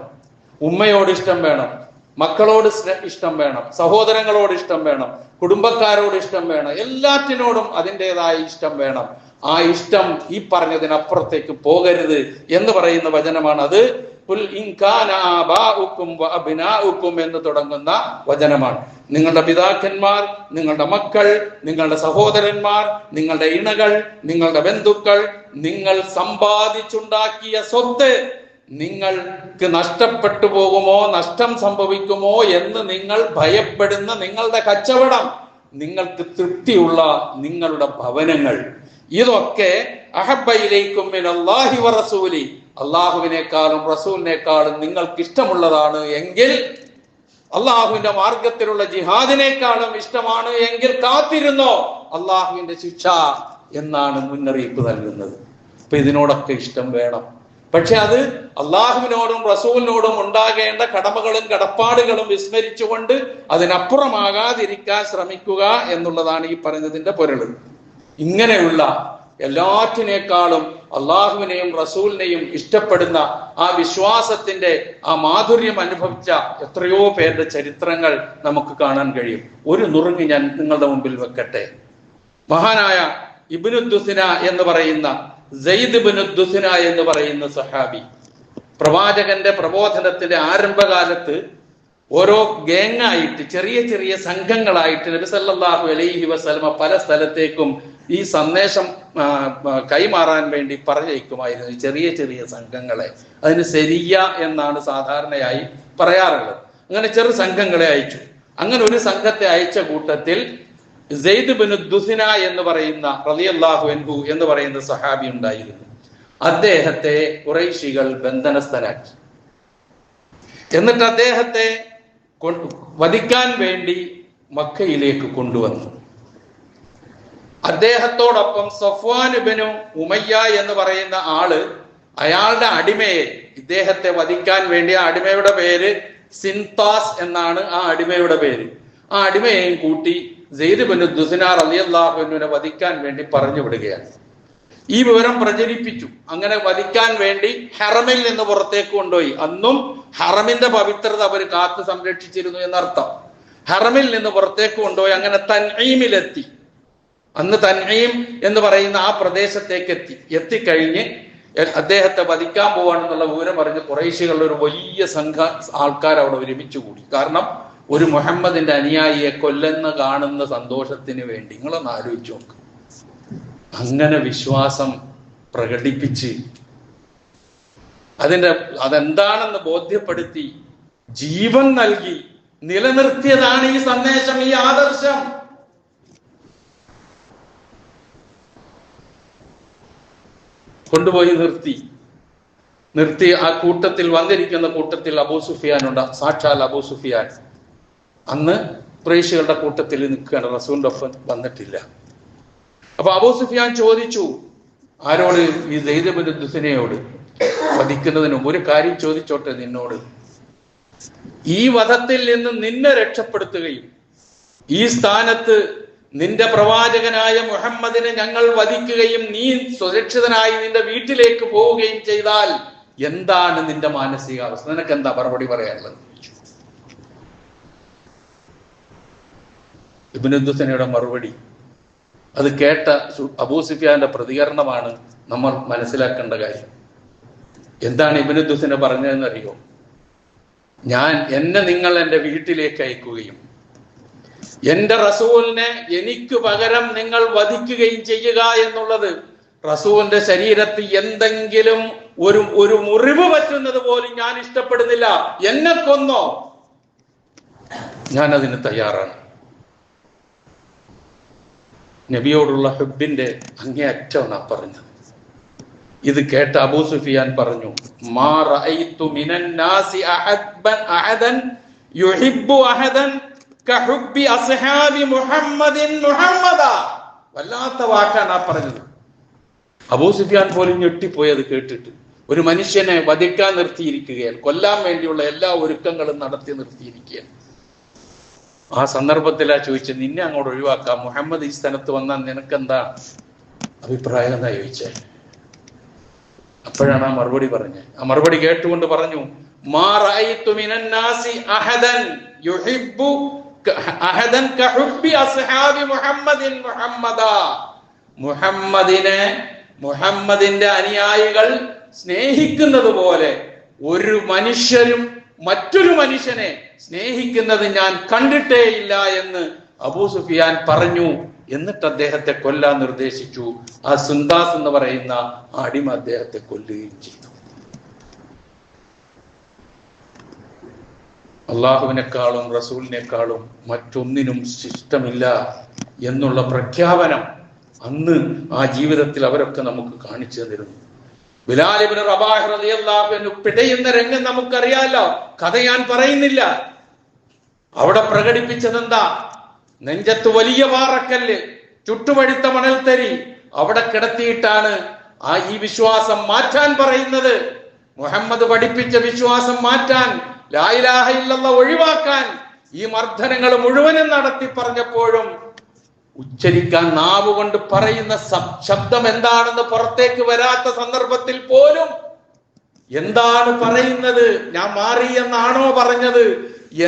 ഉമ്മയോട് ഇഷ്ടം വേണം, മക്കളോട് ഇഷ്ടം വേണം, സഹോദരങ്ങളോട് ഇഷ്ടം വേണം, കുടുംബക്കാരോട് ഇഷ്ടം വേണം, എല്ലാറ്റിനോടും അതിൻ്റെതായ ഇഷ്ടം വേണം. ആ ഇഷ്ടം ഈ പറഞ്ഞതിനപ്പുറത്തേക്ക് പോകരുത് എന്ന് പറയുന്ന വചനമാണ്. അത് എന്ന് തുടങ്ങുന്ന വചനമാണ്. നിങ്ങളുടെ പിതാക്കന്മാർ, നിങ്ങളുടെ മക്കൾ, നിങ്ങളുടെ സഹോദരന്മാർ, നിങ്ങളുടെ ഇണകൾ, നിങ്ങളുടെ ബന്ധുക്കൾ, നിങ്ങൾ സമ്പാദിച്ചുണ്ടാക്കിയ സ്വത്ത് നിങ്ങൾക്ക് നഷ്ടപ്പെട്ടു പോകുമോ, നഷ്ടം സംഭവിക്കുമോ എന്ന് നിങ്ങൾ ഭയപ്പെടുന്ന നിങ്ങളുടെ കച്ചവടം, നിങ്ങൾക്ക് തൃപ്തിയുള്ള നിങ്ങളുടെ ഭവനങ്ങൾ, ഇതൊക്കെ അഹബ്ബയിലേക്കും മിനല്ലാഹി വറസൂലി, അള്ളാഹുവിനേക്കാളും റസൂലിനേക്കാളും നിങ്ങൾക്ക് ഇഷ്ടമുള്ളതാണ് എങ്കിൽ, അള്ളാഹുവിന്റെ മാർഗത്തിലുള്ള ജിഹാദിനേക്കാളും ഇഷ്ടമാണ് എങ്കിൽ കാത്തിരുന്നോ അള്ളാഹുവിന്റെ ശിക്ഷ എന്നാണ് മുന്നറിയിപ്പ് നൽകുന്നത്. അപ്പൊ ഇതിനോടൊക്കെ ഇഷ്ടം വേണം. പക്ഷെ അത് അള്ളാഹുവിനോടും റസൂലിനോടും ഉണ്ടാകേണ്ട കടമകളും കടപ്പാടുകളും വിസ്മരിച്ചുകൊണ്ട് അതിനപ്പുറമാകാതിരിക്കാൻ ശ്രമിക്കുക എന്നുള്ളതാണ് ഈ പറഞ്ഞതിന്റെ പൊരുൾ. ഇങ്ങനെയുള്ള എല്ലാറ്റിനേക്കാളും അള്ളാഹുവിനെയും റസൂലിനെയും ഇഷ്ടപ്പെടുന്ന ആ വിശ്വാസത്തിന്റെ ആ മാധുര്യം അനുഭവിച്ച എത്രയോ പേരുടെ ചരിത്രങ്ങൾ നമുക്ക് കാണാൻ കഴിയും. ഒരു നുറുങ്ങ് ഞാൻ നിങ്ങളുടെ മുമ്പിൽ വെക്കട്ടെ. മഹാനായ ഇബ്നു ദുസ്ന എന്ന് പറയുന്ന, സെയ്ദ് ഇബ്നു ദുസ്ന എന്ന് പറയുന്ന സഹാബി, പ്രവാചകന്റെ പ്രബോധനത്തിന്റെ ആരംഭകാലത്ത് ഓരോ ഗാങ്ങായിട്ട്, ചെറിയ ചെറിയ സംഘങ്ങളായിട്ട് നബി സല്ലല്ലാഹു അലൈഹി വസല്ലമ പല സ്ഥലത്തേക്കും ഈ സന്ദേശം കൈമാറാൻ വേണ്ടി പറഞ്ഞയക്കുമായിരുന്നു. ചെറിയ ചെറിയ സംഘങ്ങളെ, അതിന് സരിയ എന്നാണ് സാധാരണയായി പറയാറുള്ളത്. അങ്ങനെ ചെറു സംഘങ്ങളെ അയച്ചു. അങ്ങനെ ഒരു സംഘത്തെ അയച്ച കൂട്ടത്തിൽ സെയ്ദ് ഇബ്നു ദുസ്ന എന്ന് പറയുന്ന റളിയല്ലാഹു അൻഹു എന്ന് പറയുന്ന സഹാബി ഉണ്ടായിരുന്നു. അദ്ദേഹത്തെ ഖുറൈശികൾ ബന്ധനസ്ഥനാക്കി. എന്നിട്ട് അദ്ദേഹത്തെ വധിക്കാൻ വേണ്ടി മക്കയിലേക്ക് കൊണ്ടുവന്നു. അദ്ദേഹത്തോടൊപ്പം സഫ്വാൻ ഇബ്നു ഉമയ്യ എന്ന് പറയുന്ന ആള്, അയാളുടെ അടിമയെ, ഇദ്ദേഹത്തെ വധിക്കാൻ വേണ്ടി, ആ അടിമയുടെ പേര് സിൻതാസ് എന്നാണ് ആ അടിമയുടെ പേര്. ആ അടിമയെയും കൂട്ടി സെയ്ദ് ഇബ്നു ദുസ്ന റളിയല്ലാഹു അൻഹുവിനെ വധിക്കാൻ വേണ്ടി പറഞ്ഞു വിടുകയാണ്. ഈ വിവരം പ്രചരിപ്പിച്ചു. അങ്ങനെ വധിക്കാൻ വേണ്ടി ഹറമിൽ നിന്ന് പുറത്തേക്ക് കൊണ്ടുപോയി. അന്നും ഹറമിന്റെ പവിത്രത അവർ കാത്തു സംരക്ഷിച്ചിരുന്നു എന്നർത്ഥം. ഹറമിൽ നിന്ന് പുറത്തേക്ക് കൊണ്ടുപോയി. അങ്ങനെ തൻഈമിലെത്തി. അന്ന് തൻഈം എന്ന് പറയുന്ന ആ പ്രദേശത്തേക്ക് എത്തിക്കഴിഞ്ഞ് അദ്ദേഹത്തെ വധിക്കാൻ പോവാണെന്നുള്ള വിവരം പറഞ്ഞ് ഖുറൈശികളുടെ ഒരു വലിയ സംഘ ആൾക്കാർ അവിടെ ഒരുമിച്ച് കൂടി. കാരണം ഒരു മുഹമ്മദിന്റെ അനുയായിയെ കൊല്ലുന്ന കാണുന്ന സന്തോഷത്തിന് വേണ്ടി. നിങ്ങളൊന്ന് ആലോചിച്ച് നോക്ക്. അങ്ങനെ വിശ്വാസം പ്രകടിപ്പിച്ച് അതെന്താണെന്ന് ബോധ്യപ്പെടുത്തി ജീവൻ നൽകി നിലനിർത്തിയതാണ് ഈ സന്ദേശം, ഈ ആദർശം. കൊണ്ടുപോയി നിർത്തി ആ കൂട്ടത്തിൽ വന്നിരിക്കുന്ന കൂട്ടത്തിൽ അബൂ സുഫിയാൻ ഉണ്ട്. സാക്ഷാൽ അബൂ സുഫിയാൻ അന്ന് ഖുറൈശികളുടെ കൂട്ടത്തിൽ നിൽക്കുകയാണ്, റസൂലിന്റെ ഒപ്പം വന്നിട്ടില്ല. അപ്പൊ അബൂ സുഫിയാൻ ചോദിച്ചു, ആരോട്? ഈ സെയ്ദ് ഇബ്നു ദുസ്നയോട്. വധിക്കുന്നതിന് മുമ്പ് ഒരു കാര്യം ചോദിച്ചോട്ടെ നിന്നോട്. ഈ വധത്തിൽ നിന്ന് നിന്നെ രക്ഷപ്പെടുത്തുകയും ഈ സ്ഥാനത്ത് നിന്റെ പ്രവാചകനായ മുഹമ്മദിനെ ഞങ്ങൾ വധിക്കുകയും നീ സുരക്ഷിതനായി നിന്റെ വീട്ടിലേക്ക് പോവുകയും ചെയ്താൽ എന്താണ് നിന്റെ മാനസികാവസ്ഥ? നിനക്ക് എന്താ മറുപടി പറയാനുള്ളത്? ഇബ്നു ദുസനയുടെ മറുപടി, അത് കേട്ട അബൂ സുഫിയാന്റെ പ്രതികരണമാണ് നമ്മൾ മനസ്സിലാക്കേണ്ട കാര്യം. എന്താണ് ഇബ്നു ദുസന പറഞ്ഞതെന്നറിയോ? എന്നെ നിങ്ങൾ എൻ്റെ വീട്ടിലേക്ക് അയക്കുകയും എന്റെ റസൂലിനെ എനിക്ക് പകരം നിങ്ങൾ വധിക്കുകയും ചെയ്യുക എന്നുള്ളത് റസൂലിന്റെ ശരീരത്തിൽ എന്തെങ്കിലും ഒരു മുറിവ് പറ്റുന്നത് പോലും ഞാൻ ഇഷ്ടപ്പെടുന്നില്ല. എന്നെ കൊന്നോ, ഞാൻ അതിന് തയ്യാറാണ്. നബിയോടുള്ള ഹുബ്ബിന്റെ അങ്ങേയറ്റമാണ് പറഞ്ഞത്. ഇത് കേട്ട അബൂ സുഫിയാൻ പറഞ്ഞു, മാ റഅയ്തു മിനൻ നാസി അഹദൻ യുഹിബ്ബു അഹദൻ കഹുബ്ബി അസ്ഹാബി മുഹമ്മദിൻ മുഹമ്മദാ. വല്ലാത്ത വാക്കാണ് ആ പറഞ്ഞത്. അബൂ സുഫിയാൻ പോലും ഞെട്ടിപ്പോയത് കേട്ടിട്ട്. ഒരു മനുഷ്യനെ വധിക്കാൻ നിർത്തിയിരിക്കുകയാണ്, കൊല്ലാൻ വേണ്ടിയുള്ള എല്ലാ ഒരുക്കങ്ങളും നടത്തി നിർത്തിയിരിക്കുകയാണ്. ആ സന്ദർഭത്തിലാ ചോദിച്ചത്, നിന്നെ അങ്ങോട്ട് ഒഴിവാക്കാം, മുഹമ്മദ് ഈ സ്ഥലത്ത് വന്നാൽ നിനക്കെന്താ അഭിപ്രായം എന്നാ ചോദിച്ചേ. അപ്പോഴാണ് ആ മറുപടി പറഞ്ഞത്. ആ മറുപടി കേട്ടുകൊണ്ട് പറഞ്ഞു, മാ റഅയ്തു മിനൻ നാസി അഹദൻ യുഹിബ്ബു അഹദൻ കഹുബ്ബി അസ്ഹാബി മുഹമ്മദിൻ മുഹമ്മദാ. മുഹമ്മദിന്റെ അനുയായികൾ സ്നേഹിക്കുന്നത് പോലെ ഒരു മനുഷ്യരും മറ്റൊരു മനുഷ്യനെ സ്നേഹിക്കുന്നത് ഞാൻ കണ്ടിട്ടേയില്ല എന്ന് അബൂ സുഫിയാൻ പറഞ്ഞു. എന്നിട്ട് അദ്ദേഹത്തെ കൊല്ലാൻ നിർദ്ദേശിച്ചു. ആ സുന്ദാസ് എന്ന് പറയുന്ന അടിമ അദ്ദേഹത്തെ കൊല്ലുകയും ചെയ്തു. അള്ളാഹുവിനേക്കാളും റസൂലിനേക്കാളും മറ്റൊന്നിനും ശിഷ്ടമില്ല എന്നുള്ള പ്രഖ്യാപനം അന്ന് ആ ജീവിതത്തിൽ അവരൊക്കെ നമുക്ക് കാണിച്ചു തന്നിരുന്നു. ബിലാൽ ഇബ്നു റബാഹ് റളിയല്ലാഹു അൻഹു പിടയുന്ന രംഗം നമുക്കറിയാലോ, കഥ ഞാൻ പറയുന്നില്ല. അവിടെ പ്രകടിപ്പിച്ചത് എന്താ? നെഞ്ചത്ത് വലിയ പാറക്കല്ല്, ചുട്ടുപഴുത്ത മണൽത്തരി അവിടെ കിടത്തിയിട്ടാണ് ഈ വിശ്വാസം മാറ്റാൻ പറയുന്നത്. മുഹമ്മദ് പഠിപ്പിച്ച വിശ്വാസം മാറ്റാൻ, ലാ ഇലാഹ ഇല്ലല്ലാഹ് ഒഴിവാക്കാൻ ഈ മർദ്ദനങ്ങൾ മുഴുവനും നടത്തി പറഞ്ഞപ്പോഴും ഉച്ചരിക്കാൻ നാവ് കൊണ്ട് പറയുന്ന ശബ്ദം എന്താണെന്ന് പുറത്തേക്ക് വരാത്ത സന്ദർഭത്തിൽ പോലും എന്താണ് പറയുന്നത്, ഞാൻ മാറി എന്നാണോ പറഞ്ഞത്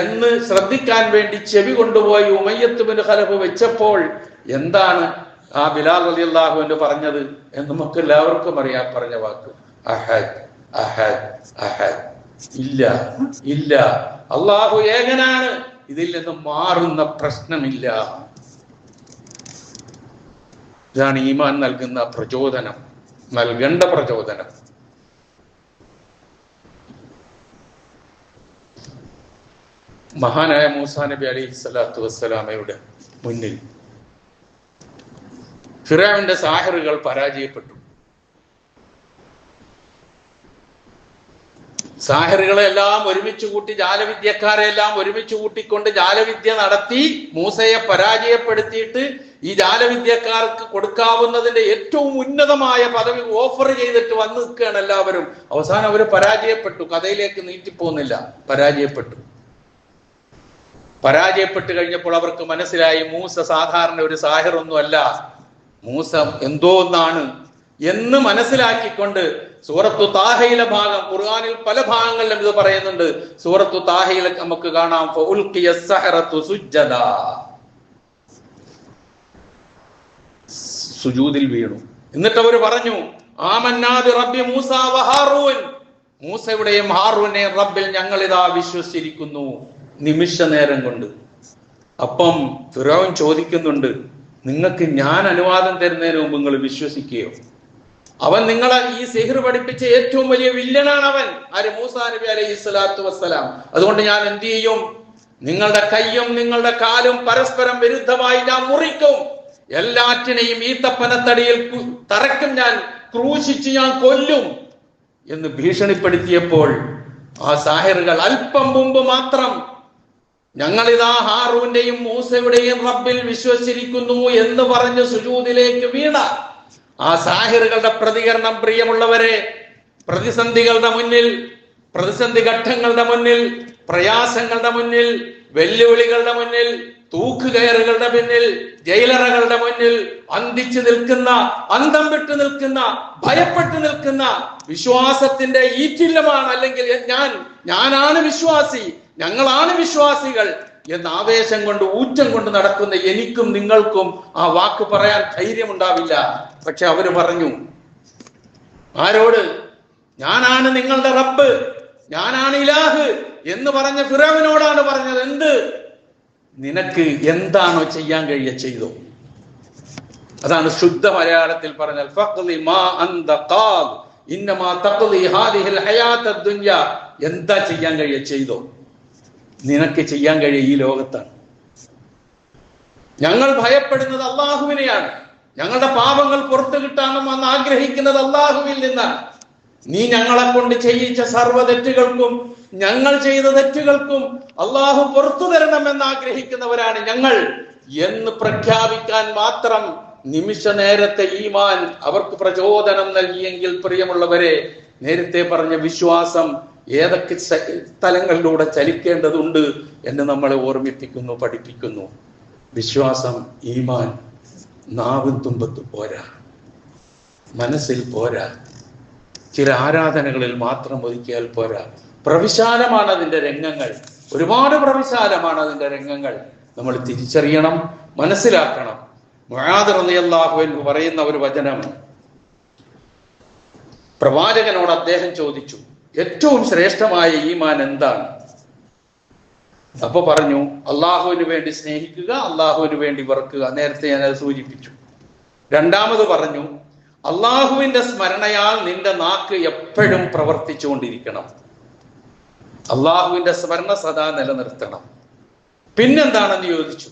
എന്ന് ശ്രദ്ധിക്കാൻ വേണ്ടി ചെവി കൊണ്ടുപോയി ഉമയ്യത്ത് ബിൻ ഖലഫ് വെച്ചപ്പോൾ എന്താണ് ആ ബിലാൽ റളിയല്ലാഹു അൻഹു പറഞ്ഞത് എന്ന് നമുക്ക് എല്ലാവർക്കും അറിയാം. പറഞ്ഞ വാക്ക് അഹദ് അഹദ് അഹദ്, ഇല്ല ഇല്ല, അള്ളാഹു ഏകനാണ്, ഇതിൽ നിന്ന് മാറുന്ന പ്രശ്നമില്ല. ഇതാണ് ഈമാൻ നൽകുന്ന പ്രചോദനം, നൽകേണ്ട പ്രചോദനം. മഹാനായ മൂസാ നബി അലൈഹി സ്വലാത്തു വസ്സലാമയുടെ മുന്നിൽ ഫിറഔന്റെ സാഹിറുകൾ പരാജയപ്പെട്ടു. സാഹിറുകളെ എല്ലാം ഒരുമിച്ച് കൂട്ടി, ജാലവിദ്യക്കാരെ എല്ലാം ഒരുമിച്ച് കൂട്ടിക്കൊണ്ട് ജാലവിദ്യ നടത്തി മൂസയെ പരാജയപ്പെടുത്തിയിട്ട് ഈ ജാലവിദ്യക്കാർക്ക് കൊടുക്കാവുന്നതിന്റെ ഏറ്റവും ഉന്നതമായ പദവി ഓഫർ ചെയ്തിട്ട് വന്നു നിൽക്കുകയാണ് എല്ലാവരും. അവസാനം അവർ പരാജയപ്പെട്ടു. കഥയിലേക്ക് നീട്ടിപ്പോകുന്നില്ല, പരാജയപ്പെട്ട് കഴിഞ്ഞപ്പോൾ അവർക്ക് മനസ്സിലായി മൂസ സാധാരണ ഒരു സാഹിറൊന്നും അല്ല, മൂസ എന്തോ ഒന്നാണ് എന്ന് മനസ്സിലാക്കിക്കൊണ്ട് സൂറത്തു താഹയിലെ ഭാഗം, ഖുർആനിൽ പല ഭാഗങ്ങളിലും ഇത് പറയുന്നുണ്ട്. സൂറത്തു താഹയിൽ നമുക്ക് കാണാം, ഫഉൽഖിയ സഹറതു സുജ്ജദാ, സുജൂദിൽ വീണു. എന്നിട്ട് അവർ പറഞ്ഞു, ആമന്നാ ബി റബ്ബി മൂസ വ ഹാറൂൻ, മൂസയുടെയും ഹാറൂനെയും റബ്ബിൽ ഞങ്ങൾ ഇതാ വിശ്വസിച്ചിരിക്കുന്നു. നിമിഷ നേരം കൊണ്ട്. അപ്പം ഫിറഔൻ ചോദിക്കുന്നുണ്ട്, നിങ്ങൾക്ക് ഞാൻ അനുവാദം തരുന്നതിന് മുമ്പ് നിങ്ങൾ വിശ്വസിക്കുകയോ? അവൻ നിങ്ങളെ ഈ സിഹ്ർ പഠിപ്പിച്ച ഏറ്റവും വലിയ വില്ലനാണ് അവൻ, ആര്? മൂസാ നബി അലൈഹി സ്വലാത്തു വസ്സലാം. അതുകൊണ്ട് ഞാൻ എന്ത് ചെയ്യും? നിങ്ങളുടെ കൈയും നിങ്ങളുടെ കാലും പരസ്പരം വിരുദ്ധമായി ഞാൻ മുറിക്കും, എല്ലാറ്റിനെയും ഈത്തപ്പനത്തടിയിൽ തറക്കും, ഞാൻ ക്രൂശിച്ച് ഞാൻ കൊല്ലും എന്ന് ഭീഷണിപ്പെടുത്തിയപ്പോൾ ആ സാഹിറുകൾ അല്പം മുമ്പ് മാത്രം ഞങ്ങളിതാ ഹാറൂന്റെയും മൂസയുടെയും റബ്ബിൽ വിശ്വസിച്ചിരിക്കുന്നു എന്ന് പറഞ്ഞ് സുജൂദിലേക്ക് വീണ ആ സാഹിറുകളുടെ പ്രതികരണം, പ്രിയമുള്ളവരെ, പ്രതിസന്ധികളുടെ മുന്നിൽ, പ്രതിസന്ധി ഘട്ടങ്ങളുടെ മുന്നിൽ, പ്രയാസങ്ങളുടെ മുന്നിൽ, വെല്ലുവിളികളുടെ മുന്നിൽ, തൂക്കുകയറുകളുടെ പിന്നിൽ, ജയിലറകളുടെ മുന്നിൽ അന്തിച്ചു നിൽക്കുന്ന, അന്തം വിട്ടു നിൽക്കുന്ന, ഭയപ്പെട്ടു നിൽക്കുന്ന, വിശ്വാസത്തിന്റെ ഈറ്റില്ലമാണ്, അല്ലെങ്കിൽ ഞാനാണ് വിശ്വാസി, ഞങ്ങളാണ് വിശ്വാസികൾ എന്ന ആവേശം കൊണ്ട്, ഊറ്റം കൊണ്ട് നടക്കുന്ന എനിക്കും നിങ്ങൾക്കും ആ വാക്ക് പറയാൻ ധൈര്യമുണ്ടാവില്ല. പക്ഷെ അവര് പറഞ്ഞു. ആരോട്? ഞാനാണ് നിങ്ങളുടെ റബ്ബ്, ഞാനാണ് ഇലാഹ് എന്ന് പറഞ്ഞ ഫിറഔനോടാണ് പറഞ്ഞത്. എന്ത്? നിനക്ക് എന്താണോ ചെയ്യാൻ കഴിയുക ചെയ്തോ. അതാണ് ശുദ്ധ മലയാളത്തിൽ പറഞ്ഞാൽ ഫഖ്ലി മാ അന്ത ഖാദ് ഇന്നമാ തഖ്ലി ഹാദിഹിൽ ഹയാത്തദ് ദുനിയ. എന്താ ചെയ്യാൻ കഴിയുക ചെയ്തോ. നിനക്ക് ചെയ്യാൻ കഴിയുക ഈ ലോകത്താണ്. ഞങ്ങൾ ഭയപ്പെടുന്നത് അള്ളാഹുവിനെയാണ്. ഞങ്ങളുടെ പാപങ്ങൾ പുറത്തു കിട്ടാനും അന്ന് ആഗ്രഹിക്കുന്നത് അള്ളാഹുവിൽ നിന്നാണ്. നീ ഞങ്ങളെ കൊണ്ട് ചെയ്യിച്ച സർവ്വ തെറ്റുകൾക്കും, ഞങ്ങൾ ചെയ്ത തെറ്റുകൾക്കും അള്ളാഹു പുറത്തു തരണമെന്ന് ആഗ്രഹിക്കുന്നവരാണ് ഞങ്ങൾ എന്ന് പ്രഖ്യാപിക്കാൻ മാത്രം നിമിഷ നേരത്തെ ഈമാൻ അവർക്ക് പ്രചോദനം നൽകിയെങ്കിൽ, പ്രിയമുള്ളവരെ, നേരത്തെ പറഞ്ഞ വിശ്വാസം ഏതൊക്കെ സ്ഥലങ്ങളിലൂടെ ചലിക്കേണ്ടതുണ്ട് എന്ന് നമ്മളെ ഓർമ്മിപ്പിക്കുന്നു, പഠിപ്പിക്കുന്നു. വിശ്വാസം, ഈമാൻ നാവിൻ തുമ്പത്ത് പോരാ, മനസ്സിൽ പോരാ, ചില ആരാധനകളിൽ മാത്രം ഒതുക്കിയാൽ പോരാ. പ്രവിശാലമാണ് അതിന്റെ രംഗങ്ങൾ, ഒരുപാട് പ്രവിശാലമാണ് അതിന്റെ രംഗങ്ങൾ. നമ്മൾ തിരിച്ചറിയണം, മനസ്സിലാക്കണം. മുആദ് റളിയല്ലാഹു അൻഹു പറയുന്ന ഒരു വചനം, പ്രവാചകനോട് അദ്ദേഹം ചോദിച്ചു, ഏറ്റവും ശ്രേഷ്ഠമായ ഈമാൻ എന്താണ്? അപ്പൊ പറഞ്ഞു, അള്ളാഹുവിന് വേണ്ടി സ്നേഹിക്കുക, അള്ളാഹുവിന് വേണ്ടി വെറുക്കുക. നേരത്തെ ഞാൻ അത് സൂചിപ്പിച്ചു. രണ്ടാമത് പറഞ്ഞു, അള്ളാഹുവിന്റെ സ്മരണയാൽ നിന്റെ നാക്ക് എപ്പോഴും പ്രവർത്തിച്ചുകൊണ്ടിരിക്കണം. അള്ളാഹുവിന്റെ സ്മരണ സദാ നിലനിർത്തണം. പിന്നെന്താണെന്ന് ചോദിച്ചു.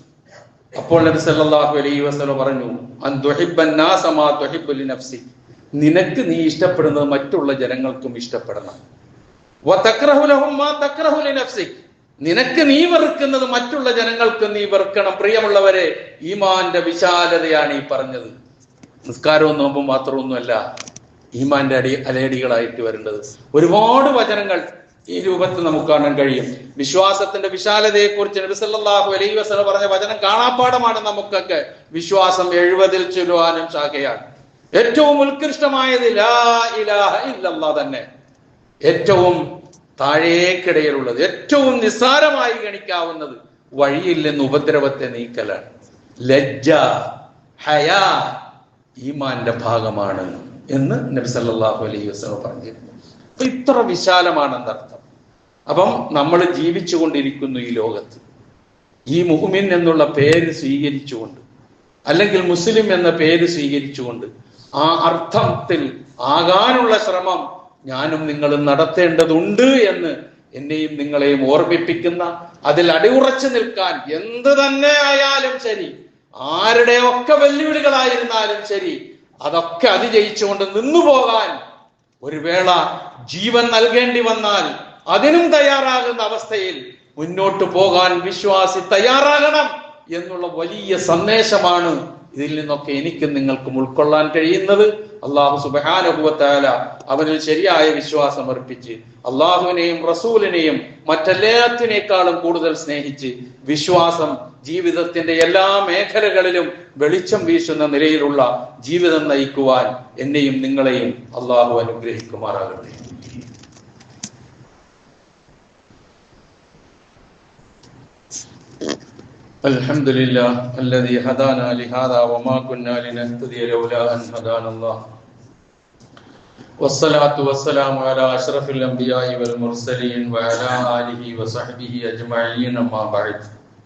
അപ്പോൾ നബി സല്ലല്ലാഹു അലൈഹി വസല്ലം പറഞ്ഞു, അൻ തുഹിബ്ബൻ നാസ മാ തുഹിബ്ബു ലിനഫ്സി. നിനക്ക് നീ ഇഷ്ടപ്പെടുന്നത് മറ്റുള്ള ജനങ്ങൾക്കും ഇഷ്ടപ്പെടണം. വ തക്റഹു ലഹും മാ തക്റഹു ലിനഫ്സി. നിനക്ക് നീ വെറുക്കുന്നത് മറ്റുള്ള ജനങ്ങൾക്ക് നീ വെറുക്കണം. പ്രിയമുള്ളവരെ, ഈമാന്റെ വിശാലതയാണ് ഈ പറഞ്ഞത്. നിസ്കാരവും നോമ്പും മാത്രമൊന്നുമല്ല ഈമാന്റെ അലയടികളായിട്ട് വരേണ്ടത്. ഒരുപാട് വചനങ്ങൾ ഈ രൂപത്തിൽ നമുക്ക് കാണാൻ കഴിയും. വിശ്വാസത്തിന്റെ വിശാലതയെ കുറിച്ച് നബി സല്ലല്ലാഹു അലൈഹി വസല്ലം പറഞ്ഞ വചനം കാണാപ്പാടമാണ് നമുക്കൊക്കെ. വിശ്വാസം 70 ചുരുവാനും ശാഖയാണ്. ഏറ്റവും ഉത്കൃഷ്ടമായത് ലാ ഇലാഹ ഇല്ലല്ലാഹ് തന്നെ. ഏറ്റവും താഴേക്കിടയിലുള്ളത്, ഏറ്റവും നിസ്സാരമായി ഗണിക്കാവുന്നത് വഴിയിൽ നിന്ന് ഉപദ്രവത്തെ നീക്കലാണ്. ലജ്ജ, ഹയാ ഈമാന്റെ ഭാഗമാണ് എന്ന് നബി സല്ലല്ലാഹു അലൈഹി വസല്ലം പറഞ്ഞിരുന്നു. അപ്പൊ ഇത്ര വിശാലമാണെന്നർത്ഥം. അപ്പം നമ്മൾ ജീവിച്ചു കൊണ്ടിരിക്കുന്നു ഈ ലോകത്ത്. ഈ മുഅ്മിൻ എന്നുള്ള പേര് സ്വീകരിച്ചുകൊണ്ട്, അല്ലെങ്കിൽ മുസ്ലിം എന്ന പേര് സ്വീകരിച്ചുകൊണ്ട് ആ അർത്ഥത്തിൽ ആകാനുള്ള ശ്രമം ഞാനും നിങ്ങളും നടത്തേണ്ടതുണ്ട് എന്ന് എന്നെയും നിങ്ങളെയും ഓർമ്മിപ്പിക്കുന്ന, അതിൽ അടിയുറച്ചു നിൽക്കാൻ എന്ത് തന്നെ ആയാലും ശരി, ആരുടെയൊക്കെ വെല്ലുവിളികളായിരുന്നാലും ശരി, അതൊക്കെ അതിജയിച്ചുകൊണ്ട് നിന്നു പോകാൻ, ഒരു വേള ജീവൻ നൽകേണ്ടി വന്നാൽ അതിനും തയ്യാറാകുന്ന അവസ്ഥയിൽ മുന്നോട്ട് പോകാൻ വിശ്വാസി തയ്യാറാകണം എന്നുള്ള വലിയ സന്ദേശമാണ് ഇതിൽ നിന്നൊക്കെ എനിക്കും നിങ്ങൾക്കും ഉൾക്കൊള്ളാൻ കഴിയുന്നത്. അള്ളാഹു സുബ്ഹാനഹു വ തആല അവനിൽ ശരിയായ വിശ്വാസം അർപ്പിച്ച് അള്ളാഹുവിനെയും റസൂലിനെയും മറ്റെല്ലാത്തിനേക്കാളും കൂടുതൽ സ്നേഹിച്ച് വിശ്വാസം ജീവിതത്തിന്റെ എല്ലാ മേഖലകളിലും വെളിച്ചം വീശുന്ന നിലയിലുള്ള ജീവിതം നയിക്കുവാൻ എന്നെയും നിങ്ങളെയും അള്ളാഹു അനുഗ്രഹിക്കുമാറാകട്ടെ. الحمد لله الذي هدانا لهذا وما كنا لنهتدي لولا أن هدانا الله والصلاة والسلام على أشرف الأنبياء والمرسلين وعلى آله وصحبه أجمعين أما بعد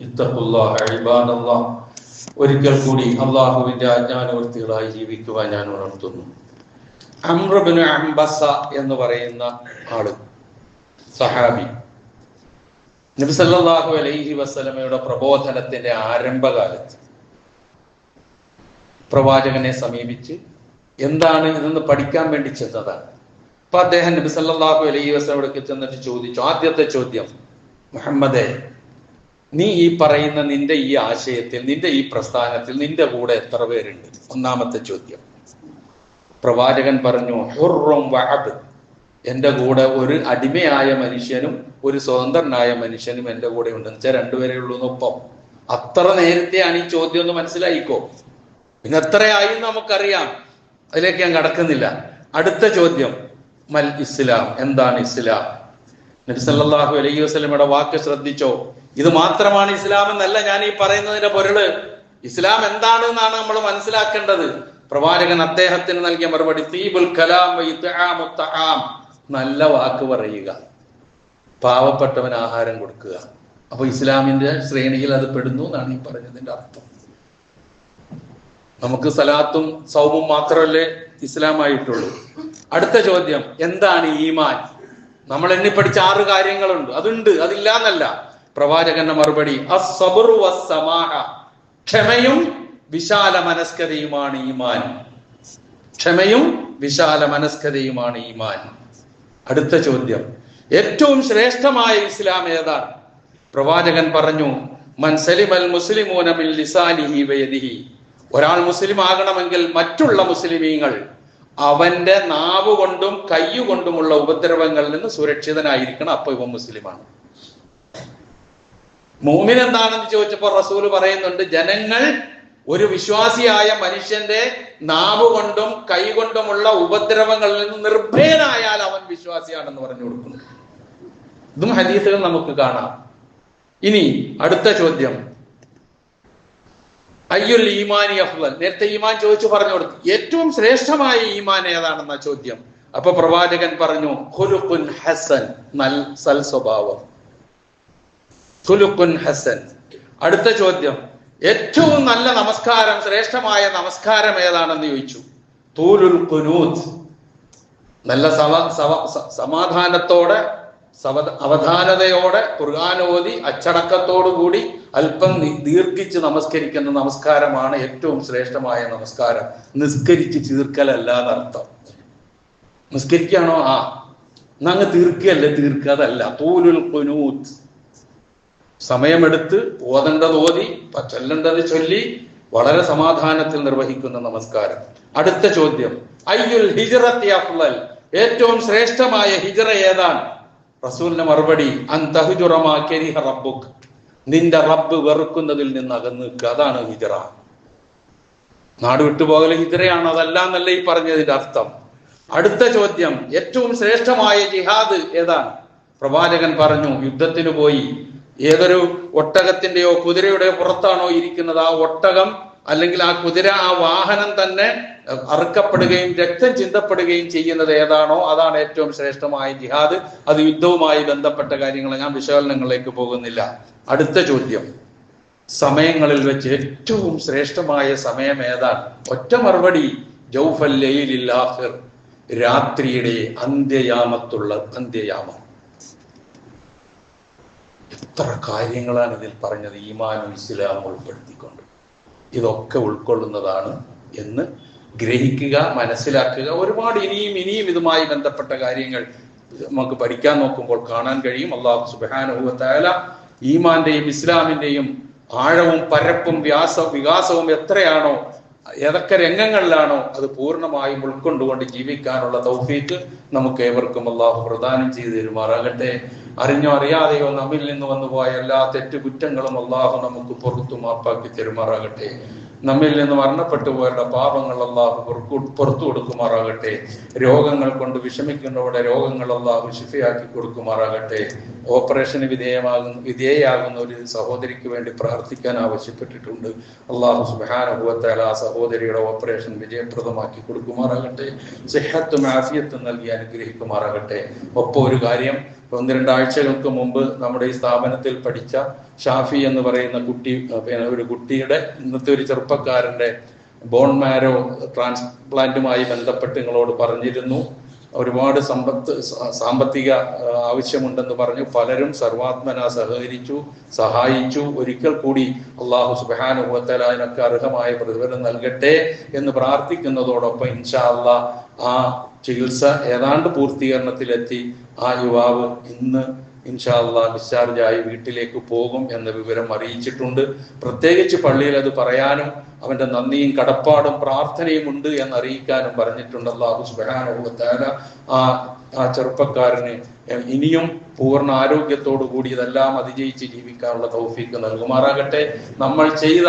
اتقوا الله عباد الله. ഒരിക്കൽ കൂടി അള്ളാഹുവിന്റെ ആജ്ഞാനുവർത്തികളായി ജീവിക്കുവാൻ ഞാൻ ഉണർത്തുന്നു. അംർ ഇബ്നു അംബസ എന്ന് പറയുന്ന ആള്, സഹാബി, നബി സല്ലല്ലാഹു അലൈഹി വസല്ലമയുടെ പ്രബോധനത്തിന്റെ ആരംഭകാലത്ത് പ്രവാചകനെ സമീപിച്ച് എന്താണ് ഇതെന്ന് പഠിക്കാൻ വേണ്ടി ചെന്നതാണ്. അപ്പൊ അദ്ദേഹം നബി സല്ലല്ലാഹു അലൈഹി വസല്ലമയോട് ചെന്നിട്ട് ചോദിച്ചു. ആദ്യത്തെ ചോദ്യം, മുഹമ്മദേ, നീ ഈ പറയുന്ന നിന്റെ ഈ ആശയത്തിൽ, നിന്റെ ഈ പ്രസ്ഥാനത്തിൽ നിന്റെ കൂടെ എത്ര പേരുണ്ട്? ഒന്നാമത്തെ ചോദ്യം. പ്രവാചകൻ പറഞ്ഞു, ഹുർറും വഅബ്ദ്. എൻ്റെ കൂടെ ഒരു അടിമയായ മനുഷ്യനും ഒരു സ്വതന്ത്രനായ മനുഷ്യനും എൻ്റെ കൂടെ ഉണ്ട്. എന്ന് വെച്ചാൽ രണ്ടുപേരേ ഉള്ളൂ എന്നൊപ്പം. അത്ര നേരത്തെയാണ് ഈ ചോദ്യം ഒന്ന് മനസ്സിലായിക്കോ. പിന്നെ എത്രയായി നമുക്കറിയാം, അതിലേക്ക് ഞാൻ കടക്കുന്നില്ല. അടുത്ത ചോദ്യം, മൽ ഇസ്ലാം, എന്താണ് ഇസ്ലാം? നബി സല്ലല്ലാഹു അലൈഹി വസല്ലമയുടെ വാക്ക് ശ്രദ്ധിച്ചോ. ഇത് മാത്രമാണ് ഇസ്ലാം എന്നല്ല ഞാൻ ഈ പറയുന്നതിന്റെ പൊരുള്. ഇസ്ലാം എന്താണ് എന്നാണ് നമ്മൾ മനസ്സിലാക്കേണ്ടത്. പ്രവാചകൻ അദ്ദേഹത്തിന് നൽകിയ മറുപടി, തീബുൽ കലാം വ ഇത്ആമുത് തആം, നല്ല വാക്ക് പറയുക, പാവപ്പെട്ടവന് ആഹാരം കൊടുക്കുക. അപ്പൊ ഇസ്ലാമിന്റെ ശ്രേണിയിൽ അത് പെടുന്നു എന്നാണ് ഈ പറഞ്ഞതിന്റെ അർത്ഥം. നമുക്ക് സലാത്തും സൗമും മാത്രമല്ലേ ഇസ്ലാമായിട്ടുള്ളൂ. അടുത്ത ചോദ്യം, എന്താണ് ഈമാൻ? നമ്മൾ എണ്ണി പഠിച്ച 6 കാര്യങ്ങളുണ്ട്. അതുണ്ട്, അതില്ല എന്നല്ല. പ്രവാചകന്റെ മറുപടി, അസ്സബ്റു വസ്സമാഹ, ക്ഷമയും വിശാല മനസ്കതയുമാണ് ഈമാൻ. ക്ഷമയും വിശാല മനസ്കതയുമാണ് ഈമാൻ. അടുത്ത ചോദ്യം, ഏറ്റവും ശ്രേഷ്ഠമായ ഇസ്ലാം ഏതാണ്? പ്രവാചകൻ പറഞ്ഞു, മൻ സലിമൽ മുസ്ലിമൂന മിൻ ലിസാനിഹി വയദിഹി, ഒരാൾ മുസ്ലിം ആകണമെങ്കിൽ മറ്റുള്ള മുസ്ലിമീങ്ങൾ അവന്റെ നാവ് കൊണ്ടും കയ്യുകൊണ്ടുമുള്ള ഉപദ്രവങ്ങളിൽ നിന്ന് സുരക്ഷിതനായിരിക്കണം. അപ്പൊ ഇവൻ മുസ്ലിമാണ്. മുഅ്മിൻ എന്താണെന്ന് ചോദിച്ചപ്പോൾ റസൂല് പറയുന്നുണ്ട്, ജനങ്ങൾ ഒരു വിശ്വാസിയായ മനുഷ്യന്റെ നാവ് കൊണ്ടും കൈകൊണ്ടുമുള്ള ഉപദ്രവങ്ങളിൽ നിന്ന് നിർഭയനായാൽ അവൻ വിശ്വാസിയാണെന്ന് പറഞ്ഞു കൊടുക്കുന്നു. ഇതും ഹദീസുകൾ നമുക്ക് കാണാം. ഇനി അടുത്ത ചോദ്യം, അയ്യുൽ ഈമാനി അഫ്ളൽ, നേരത്തെ ഈമാൻ ചോദിച്ചു പറഞ്ഞു കൊടുത്തു. ഏറ്റവും ശ്രേഷ്ഠമായ ഈമാൻ ഏതാണെന്ന ചോദ്യം. അപ്പൊ പ്രവാചകൻ പറഞ്ഞു, ഖുലുഖുൻ ഹസൻ, സൽ സ്വഭാവം, ഖുലുഖുൻ ഹസൻ. അടുത്ത ചോദ്യം, ഏറ്റവും നല്ല നമസ്കാരം, ശ്രേഷ്ഠമായ നമസ്കാരം ഏതാണെന്ന് ചോദിച്ചു. തൂലുൽ ഖുനൂത്ത്, നല്ല സമാധാനത്തോടെ അവധാനതയോടെ ഖുർആൻ ഓതി അച്ചടക്കത്തോടു കൂടി അല്പം ദീർഘിച്ച് നമസ്കരിക്കുന്ന നമസ്കാരമാണ് ഏറ്റവും ശ്രേഷ്ഠമായ നമസ്കാരം. നിസ്കരിച്ച് തീർക്കലല്ലാതെ അർത്ഥം. നിസ്കരിക്കുകയാണോ? എന്നങ്ങ് തീർക്കുകയല്ലേ, തീർക്കാതല്ല. തൂലുൽ ഖുനൂത്ത്, സമയമെടുത്ത് ഓതേണ്ടത് ഓതി ചൊല്ലേണ്ടത് ചൊല്ലി വളരെ സമാധാനത്തിൽ നിർവഹിക്കുന്ന നമസ്കാരം. അടുത്ത ചോദ്യം, അയ്യുൽ ഹിജ്റത്തി അഫ്ളൽ, ഏറ്റവും ശ്രേഷ്ഠമായ ഹിജ്റ ഏതാണ്? റസൂലിന്റെ മറുപടി, അൻ തഹ്ജുറ മാ കരിഹ റബ്ബുക്, നിന്റെ റബ്ബ് വെറുക്കുന്നതിൽ നിന്ന് അകന്നു നിൽക്കുക. അതാണ് ഹിജ്റ. നാട് വിട്ടുപോകൽ ഹിജ്റയാണ്, അതല്ല എന്നല്ല ഈ പറഞ്ഞതിന്റെ അർത്ഥം. അടുത്ത ചോദ്യം, ഏറ്റവും ശ്രേഷ്ഠമായ ജിഹാദ് ഏതാണ്? പ്രവാചകൻ പറഞ്ഞു, യുദ്ധത്തിന് പോയി ഏതൊരു ഒട്ടകത്തിന്റെയോ കുതിരയുടെയോ പുറത്താണോ ഇരിക്കുന്നത്, ആ ഒട്ടകം അല്ലെങ്കിൽ ആ കുതിര, ആ വാഹനം തന്നെ അറുക്കപ്പെടുകയും രക്തം ചിന്തപ്പെടുകയും ചെയ്യുന്നത് ഏതാണോ അതാണ് ഏറ്റവും ശ്രേഷ്ഠമായ ജിഹാദ്. അത് യുദ്ധവുമായി ബന്ധപ്പെട്ട കാര്യങ്ങൾ, ഞാൻ വിശകലനങ്ങളിലേക്ക് പോകുന്നില്ല. അടുത്ത ചോദ്യം, സമയങ്ങളിൽ വെച്ച് ഏറ്റവും ശ്രേഷ്ഠമായ സമയം ഏതാണ്? ഒറ്റ മറുപടി, ജൗഫൽ ലൈലിൽ ആഖിർ, രാത്രിയുടെ അന്ത്യയാമത്തുള്ള അന്ത്യയാമം. എത്ര കാര്യങ്ങളാണ് ഇതിൽ പറഞ്ഞത്, ഈമാനും ഇസ്ലാമും ഉൾപ്പെടുത്തിക്കൊണ്ട്. ഇതൊക്കെ ഉൾക്കൊള്ളുന്നതാണ് എന്ന് ഗ്രഹിക്കുക, മനസ്സിലാക്കുക. ഒരുപാട് ഇനിയും ഇതുമായി ബന്ധപ്പെട്ട കാര്യങ്ങൾ നമുക്ക് പഠിക്കാൻ നോക്കുമ്പോൾ കാണാൻ കഴിയും. അല്ലാഹു സുബ്ഹാനഹു വ തആല ഈമാന്റെയും ഇസ്ലാമിന്റെയും ആഴവും പരപ്പും വികാസവും എത്രയാണോ, ഏതൊക്കെ രംഗങ്ങളിലാണോ അത് പൂർണ്ണമായും ഉൾക്കൊണ്ടുകൊണ്ട് ജീവിക്കാനുള്ള തൗഫീഖ് നമുക്ക് ഏവർക്കും അല്ലാഹു പ്രദാനം ചെയ്തു തരുമാറാകട്ടെ. അറിഞ്ഞോ അറിയാതെയോ നമ്മിൽ നിന്ന് വന്നുപോയ എല്ലാ തെറ്റുകുറ്റങ്ങളും അല്ലാഹു നമുക്ക് പുറത്തു മാപ്പാക്കി തരുമാറാകട്ടെ. നമ്മിൽ നിന്ന് മരണപ്പെട്ടു പോയവരുടെ പാപങ്ങൾ അല്ലാഹു പുറത്തു കൊടുക്കുമാറാകട്ടെ. രോഗങ്ങൾ കൊണ്ട് വിഷമിക്കുന്നവരുടെ രോഗങ്ങൾ അല്ലാഹു ശിഫയാക്കി കൊടുക്കുമാറാകട്ടെ. ഓപ്പറേഷന് വിധേയയാകുന്ന ഒരു സഹോദരിക്ക് വേണ്ടി പ്രാർത്ഥിക്കാൻ ആവശ്യപ്പെട്ടിട്ടുണ്ട്. അല്ലാഹു സുബ്ഹാനഹു വ തആല ആ സഹോദരിയുടെ ഓപ്പറേഷൻ വിജയപ്രദമാക്കി കൊടുക്കുമാറാകട്ടെ. സിഹത്തും ആഫിയത്തും നൽകി അനുഗ്രഹിക്കുമാറാകട്ടെ. ഒപ്പം ഒരു കാര്യം, 1-2 ആഴ്ചകൾക്ക് മുമ്പ് നമ്മുടെ ഈ സ്ഥാപനത്തിൽ പഠിച്ച ഷാഫി എന്ന് പറയുന്ന ഒരു കുട്ടിയുടെ, ഇന്നത്തെ ഒരു ചെറുപ്പക്കാരന്റെ ബോൺ മാരോ ട്രാൻസ്പ്ലാന്റുമായി ബന്ധപ്പെട്ട് നിങ്ങളോട് പറഞ്ഞിരുന്നു. ഒരുപാട് സാമ്പത്തിക ആവശ്യമുണ്ടെന്ന് പറഞ്ഞു. പലരും സർവാത്മന സഹായിച്ചു. ഒരിക്കൽ കൂടി അല്ലാഹു സുബ്ഹാനഹു വ തആല അതിനൊക്കെ അർഹമായ പ്രതിഫലം നൽകട്ടെ എന്ന് പ്രാർത്ഥിക്കുന്നതോടൊപ്പം ഇൻഷാ അല്ലാഹ് ആ ചികിത്സ ഏതാണ്ട് പൂർത്തീകരണത്തിലെത്തി. ആ യുവാവ് ഇന്ന് ഇൻഷാ അല്ലാഹ് ഡിസ്ചാർജായി വീട്ടിലേക്ക് പോകും എന്ന വിവരം അറിയിച്ചിട്ടുണ്ട്. പ്രത്യേകിച്ച് പള്ളിയിൽ അത് പറയാനും അവന്റെ നന്ദിയും കടപ്പാടും പ്രാർത്ഥനയും ഉണ്ട് എന്ന് അറിയിക്കാനും പറഞ്ഞിട്ടുണ്ട്. അല്ലാഹു സുബ്ഹാനഹു വ തആല ആ ചെറുപ്പക്കാരന് ഇനിയും പൂർണ്ണ ആരോഗ്യത്തോടു കൂടി ഇതെല്ലാം അതിജയിച്ച് ജീവിക്കാനുള്ള തൗഫീക്ക് നൽകുമാറാകട്ടെ. നമ്മൾ ചെയ്ത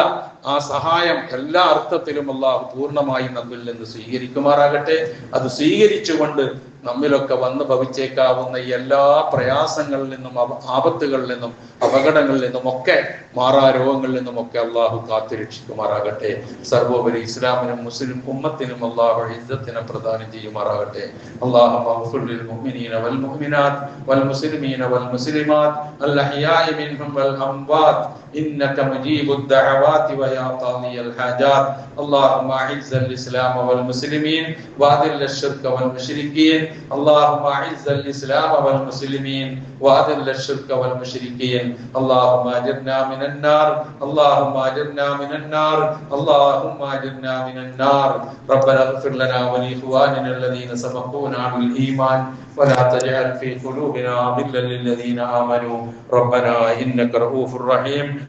ആ സഹായം എല്ലാ അർത്ഥത്തിലും അല്ലാഹു പൂർണ്ണമായി നമ്മിൽ നിന്ന് സ്വീകരിക്കുമാറാകട്ടെ. അത് സ്വീകരിച്ചുകൊണ്ട് നമ്മിലൊക്കെ വന്ന് ഭവിച്ചേക്കാവുന്ന എല്ലാ പ്രയാസങ്ങളിൽ നിന്നും ആപത്തുകളിൽ നിന്നും അപകടങ്ങളിൽ നിന്നും ഒക്കെ മാറാരോഗങ്ങളിൽ നിന്നും ഒക്കെ അള്ളാഹു കാത്തുരക്ഷിക്കുമാറാകട്ടെ. സർവോപരി ഇസ്ലാമിനും മുസ്ലിം ഉമ്മത്തിനും അള്ളാഹു ഇസ്സത്തിനെ പ്രദാനം ചെയ്യുമാറാകട്ടെ. അല്ലാഹു മഗ്ഫിർ ലിൽ മുഅ്മിനീന വൽ മുഅ്മിനാത്ത് വൽ മുസ്ലിമീന വൽ മുസ്ലിമാത്ത് അൽ അഹ്യാഇ മിൻഹും വൽ അംവാത്ത് إنك مجيب الدعوات ويا قاضي الحاجات. اللهم أعز الإسلام والمسلمين وأذل الشرك والمشركين. اللهم أعز الإسلام والمسلمين وأذل الشرك والمشركين. اللهم أجرنا من النار. اللهم أجرنا من النار. اللهم أجرنا من النار. ربنا اغفر لنا ولإخواننا الذين سبقونا بالإيمان ولا تجعل في قلوبنا غلا للذين آمنوا ربنا إنك رؤوف رحيم.